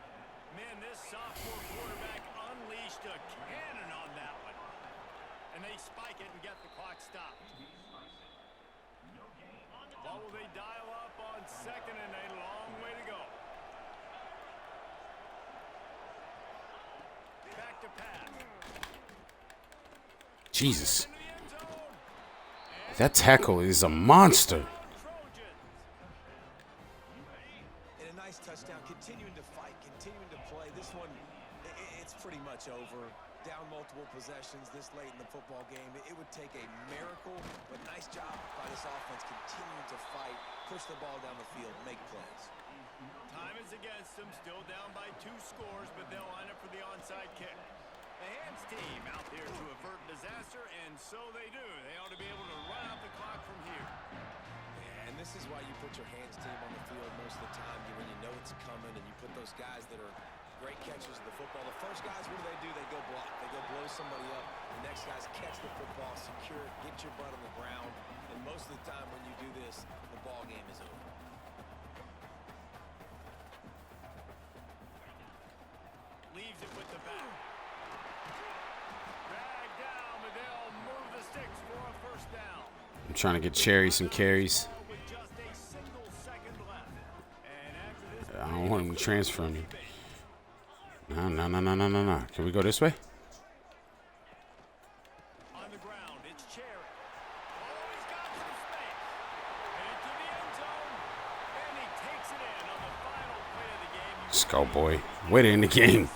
B: Man, this sophomore quarterback unleashed a cannon on that one. And they spike it and get the clock stopped. What will they dial up on 2nd and a long way to go? Back to pass.
A: Jesus. That tackle is a monster.
C: And a nice touchdown, continuing to fight, continuing to play. This one, it's pretty much over. Down multiple possessions this late in the football game. It would take a miracle, but nice job by this offense continuing to fight, push the ball down the field, make plays.
B: Time is against them, still down by 2 scores, but they'll line up for the onside kick. The hands team out there to avert disaster, and so they do. They ought to be able to run out the clock from here.
C: And this is why you put your hands team on the field most of the time when you know it's coming, and you put those guys that are great catchers of the football. The first guys, what do? They go block. They go blow somebody up. The next guys catch the football, secure it, get your butt on the ground. And most of the time when you do this, the ball game is over.
B: Leaves it with the back. Dragged
A: I'm trying to get Cherry some carries.
B: with just a single second left. And after this
A: I don't want him to transfer me. No. Can we go this way?
B: on the ground, it's Cherry. Oh, he's got some space. Into the end zone. And he takes it in on the final play of the game.
A: Let's go, boy. Way to end the game.
B: They did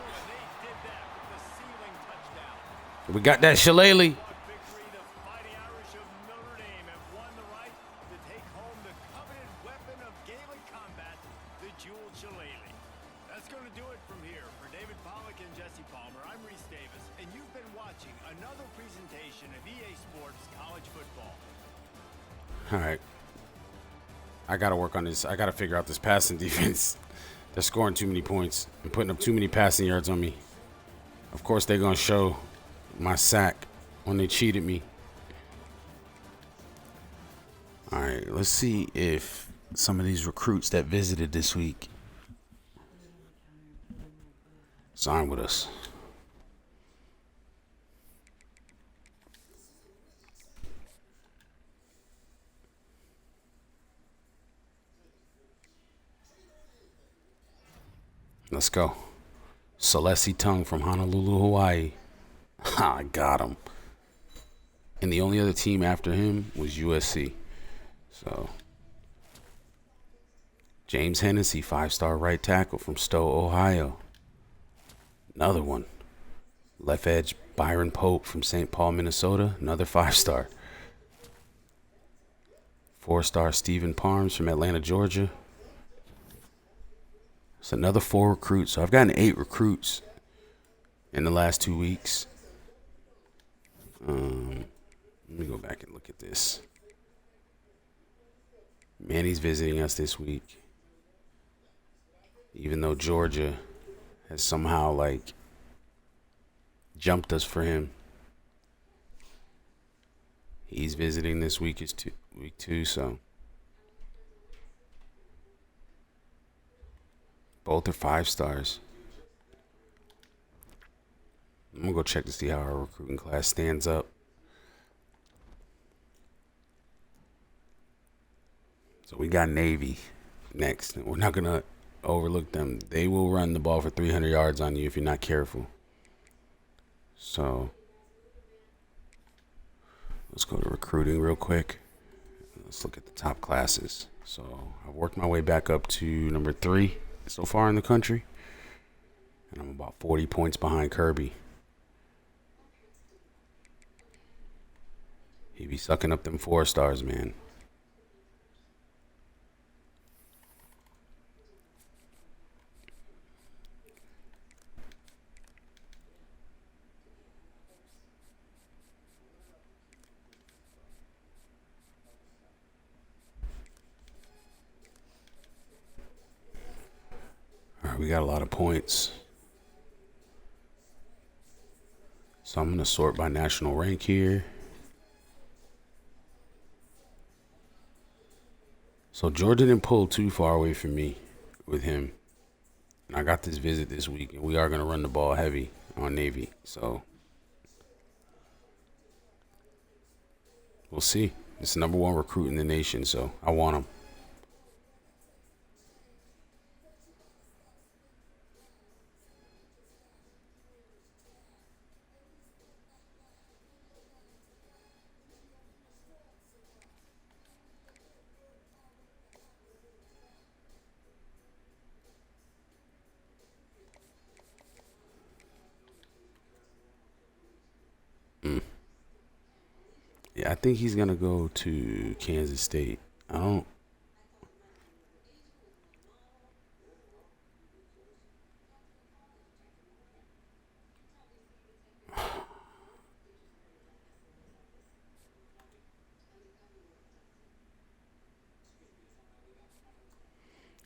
B: that with the ceiling touchdown.
A: We got that Shillelagh.
B: Victory, the Fighting Irish of Notre Dame have won the right to take home the coveted weapon of Gaelic combat, the Jeweled Shillelagh. That's going to do it from here. For David Pollack and Jesse Palmer, I'm Reese Davis, and you've been watching another presentation of EA Sports College Football.
A: All right. I got to work on this. I got to figure out this passing defense. They're scoring too many points and putting up too many passing yards on me. Of course, they're going to show my sack when they cheated me. All right, let's see if some of these recruits that visited this week sign with us. Let's go. Celesti Tongue from Honolulu, Hawaii. I got him. And the only other team after him was USC. So, James Hennessy, 5-star right tackle from Stowe, Ohio. Another one. Left edge Byron Pope from St. Paul, Minnesota. Another 5-star. 4-star Stephen Parms from Atlanta, Georgia. It's another 4 recruits. So I've gotten 8 recruits in the last 2 weeks. Let me go back and look at this. Manny's visiting us this week. Even though Georgia has somehow, like, jumped us for him. He's visiting this week is week 2, so. Both are 5-stars. I'm going to go check to see how our recruiting class stands up. So we got Navy next. We're not going to overlook them. They will run the ball for 300 yards on you if you're not careful. So let's go to recruiting real quick. Let's look at the top classes. So I've worked my way back up to number 3 so far in the country. And I'm about 40 points behind Kirby. He be sucking up them 4-stars, man. All right, we got a lot of points. So I'm going to sort by national rank here. So Georgia didn't pull too far away from me with him. And I got this visit this week, and we are going to run the ball heavy on Navy. So we'll see. It's the number 1 recruit in the nation, so I want him. Yeah, I think he's going to go to Kansas State. I'm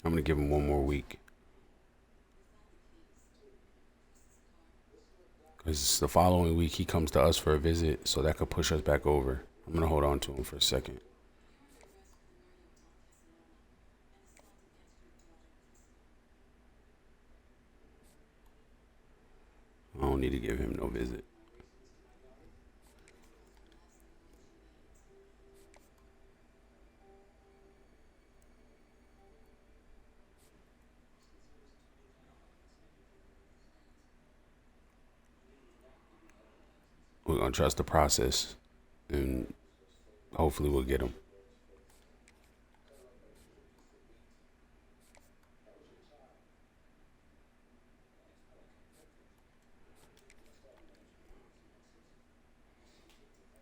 A: going to give him 1 more week. Because the following week he comes to us for a visit, so that could push us back over. I'm going to hold on to him for a second. I don't need to give him no visit. We're going to trust the process, and hopefully we'll get him.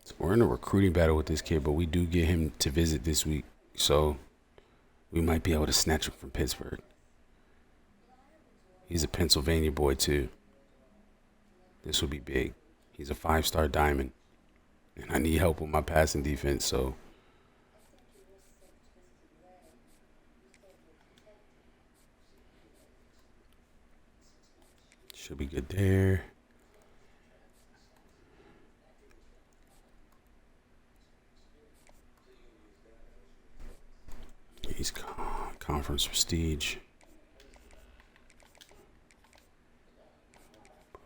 A: So we're in a recruiting battle with this kid, but we do get him to visit this week, so we might be able to snatch him from Pittsburgh. He's a Pennsylvania boy, too. This would be big. He's a 5-star diamond. And I need help with my passing defense, so should be good there. He's conference prestige.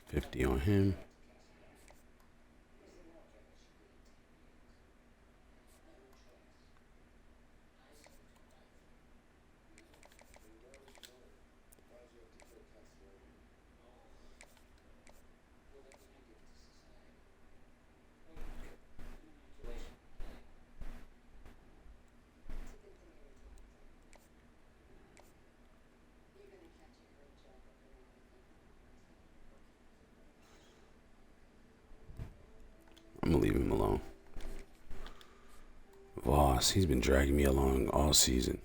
A: 50 on him. I'm going to leave him alone. Voss, he's been dragging me along all season.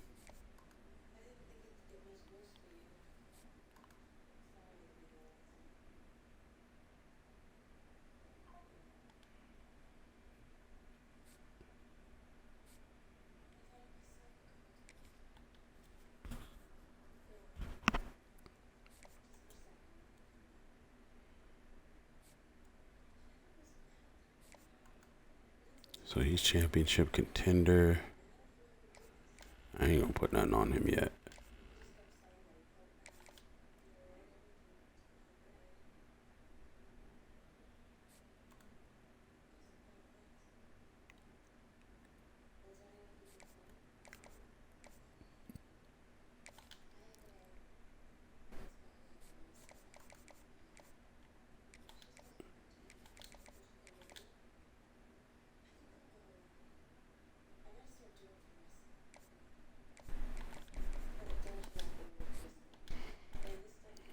A: So he's championship contender. I ain't gonna put nothing on him yet.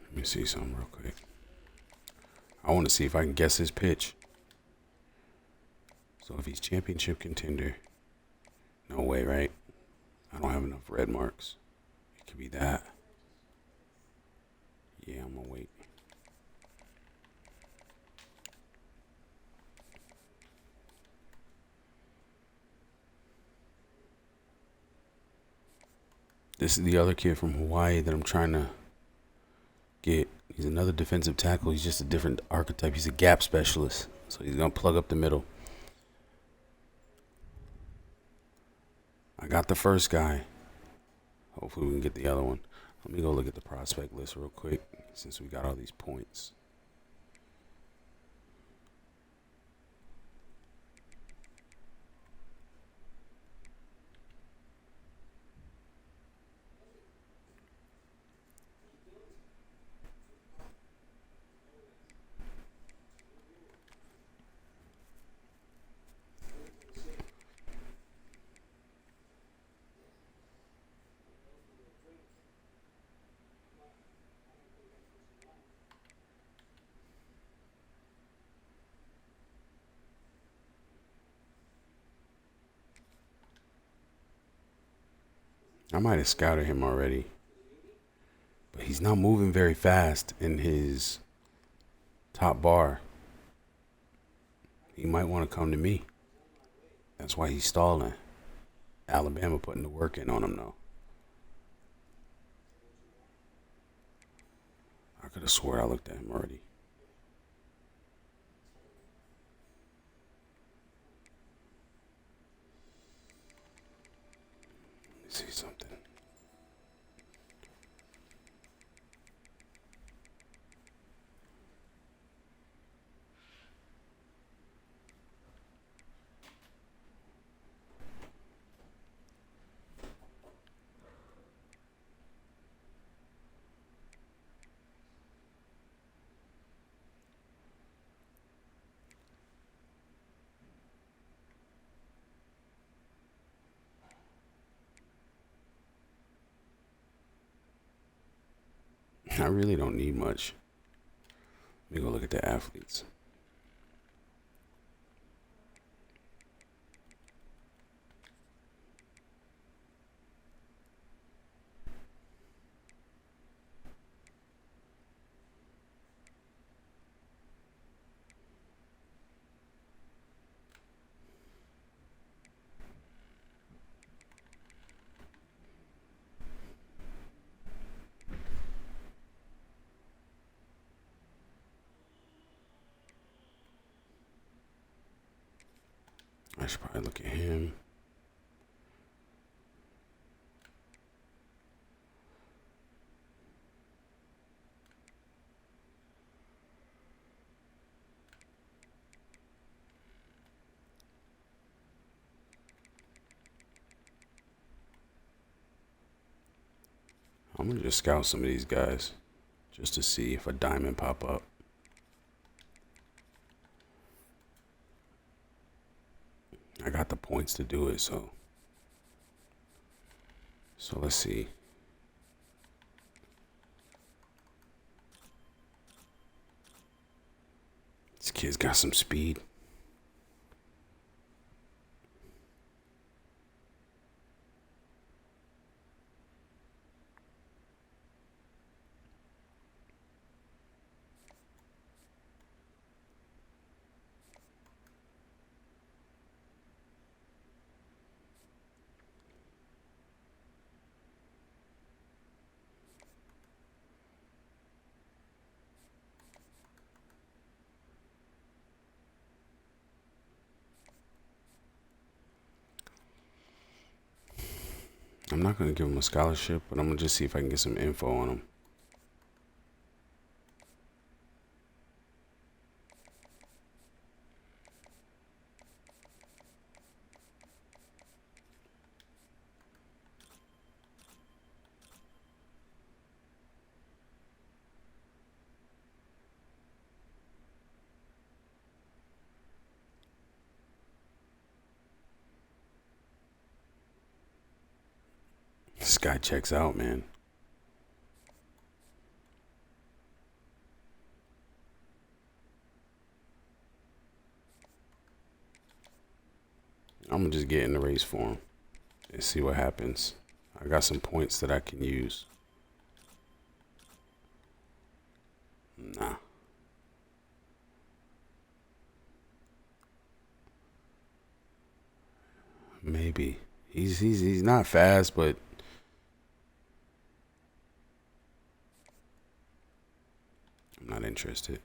A: Let me see something real quick. I want to see if I can guess his pitch. So if he's championship contender, no way, right? I don't have enough red marks. It could be that. Yeah, I'm gonna wait. This is the other kid from Hawaii that I'm trying to get. He's another defensive tackle. He's just a different archetype. He's a gap specialist. So he's going to plug up the middle. I got the first guy. Hopefully we can get the other one. Let me go look at the prospect list real quick since we got all these points. I might have scouted him already, but he's not moving very fast in his top bar. He might want to come to me. That's why he's stalling. Alabama putting the work in on him, though. I could have swore I looked at him already. Let me see something. I really don't need much. Let me go look at the athletes. I should probably look at him. I'm going to just scout some of these guys just to see if a diamond pop up. I got the points to do it, so let's see. This kid's got some speed. I'm not going to give him a scholarship, but I'm going to just see if I can get some info on him. This guy checks out, man. I'm going to just get in the race for him and see what happens. I got some points that I can use. Nah. Maybe. He's not fast, but I'm not interested.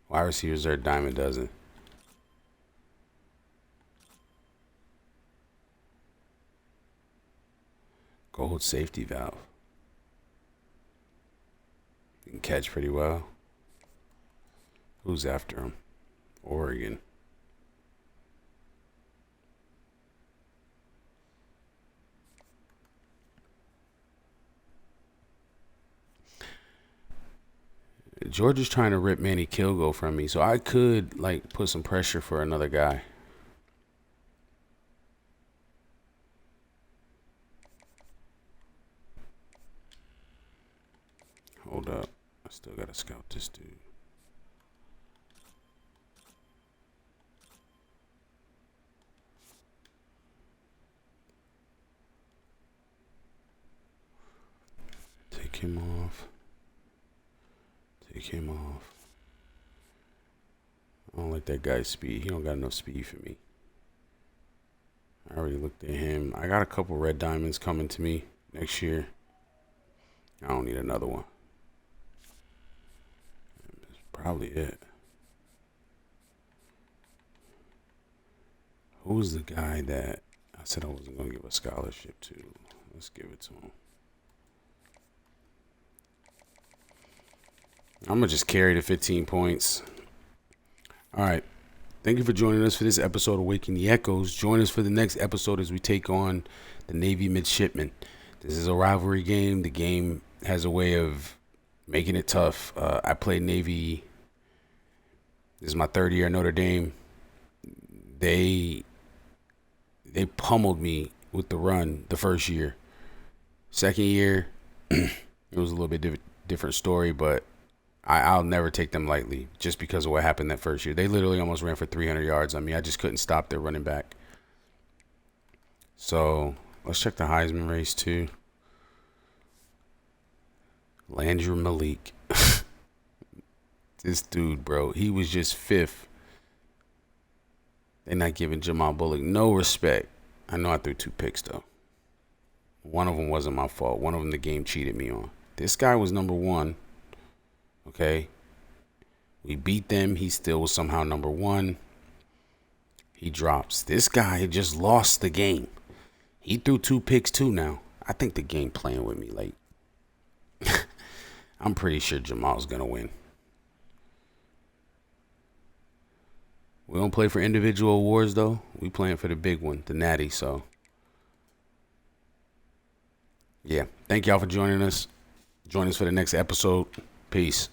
A: Wide receivers are a dime a dozen. Gold safety valve. He can catch pretty well. Who's after him? Oregon. Georgia's trying to rip Manny Kilgo from me, so I could put some pressure for another guy. Hold up. I still gotta scout this dude. Take him off. Take him off. I don't like that guy's speed. He don't got enough speed for me. I already looked at him. I got a couple red diamonds coming to me next year. I don't need another one. That's probably it. Who's the guy that I said I wasn't going to give a scholarship to? Let's give it to him. I'm going to just carry the 15 points. All right. Thank you for joining us for this episode of Waking the Echoes. Join us for the next episode as we take on the Navy Midshipmen. This is a rivalry game. The game has a way of making it tough. I played Navy. This is my third year at Notre Dame. They pummeled me with the run the first year. Second year, It was a little bit different story, but I'll never take them lightly just because of what happened that first year. They literally almost ran for 300 yards on me. I just couldn't stop their running back. So let's check the Heisman race too. Landry Malik. This dude, bro, he was just 5th. They're not giving Jamal Bullock no respect. I know I threw 2 picks, though. One of them wasn't my fault. One of them the game cheated me on. This guy was number 1. Okay. We beat them. He still was somehow number 1. He drops. This guy just lost the game. He threw 2 picks, too, now. I think the game playing with me. Like, I'm pretty sure Jamal's going to win. We don't play for individual awards, though. We playing for the big one, the Natty. So, yeah. Thank y'all for joining us. Join us for the next episode. Peace.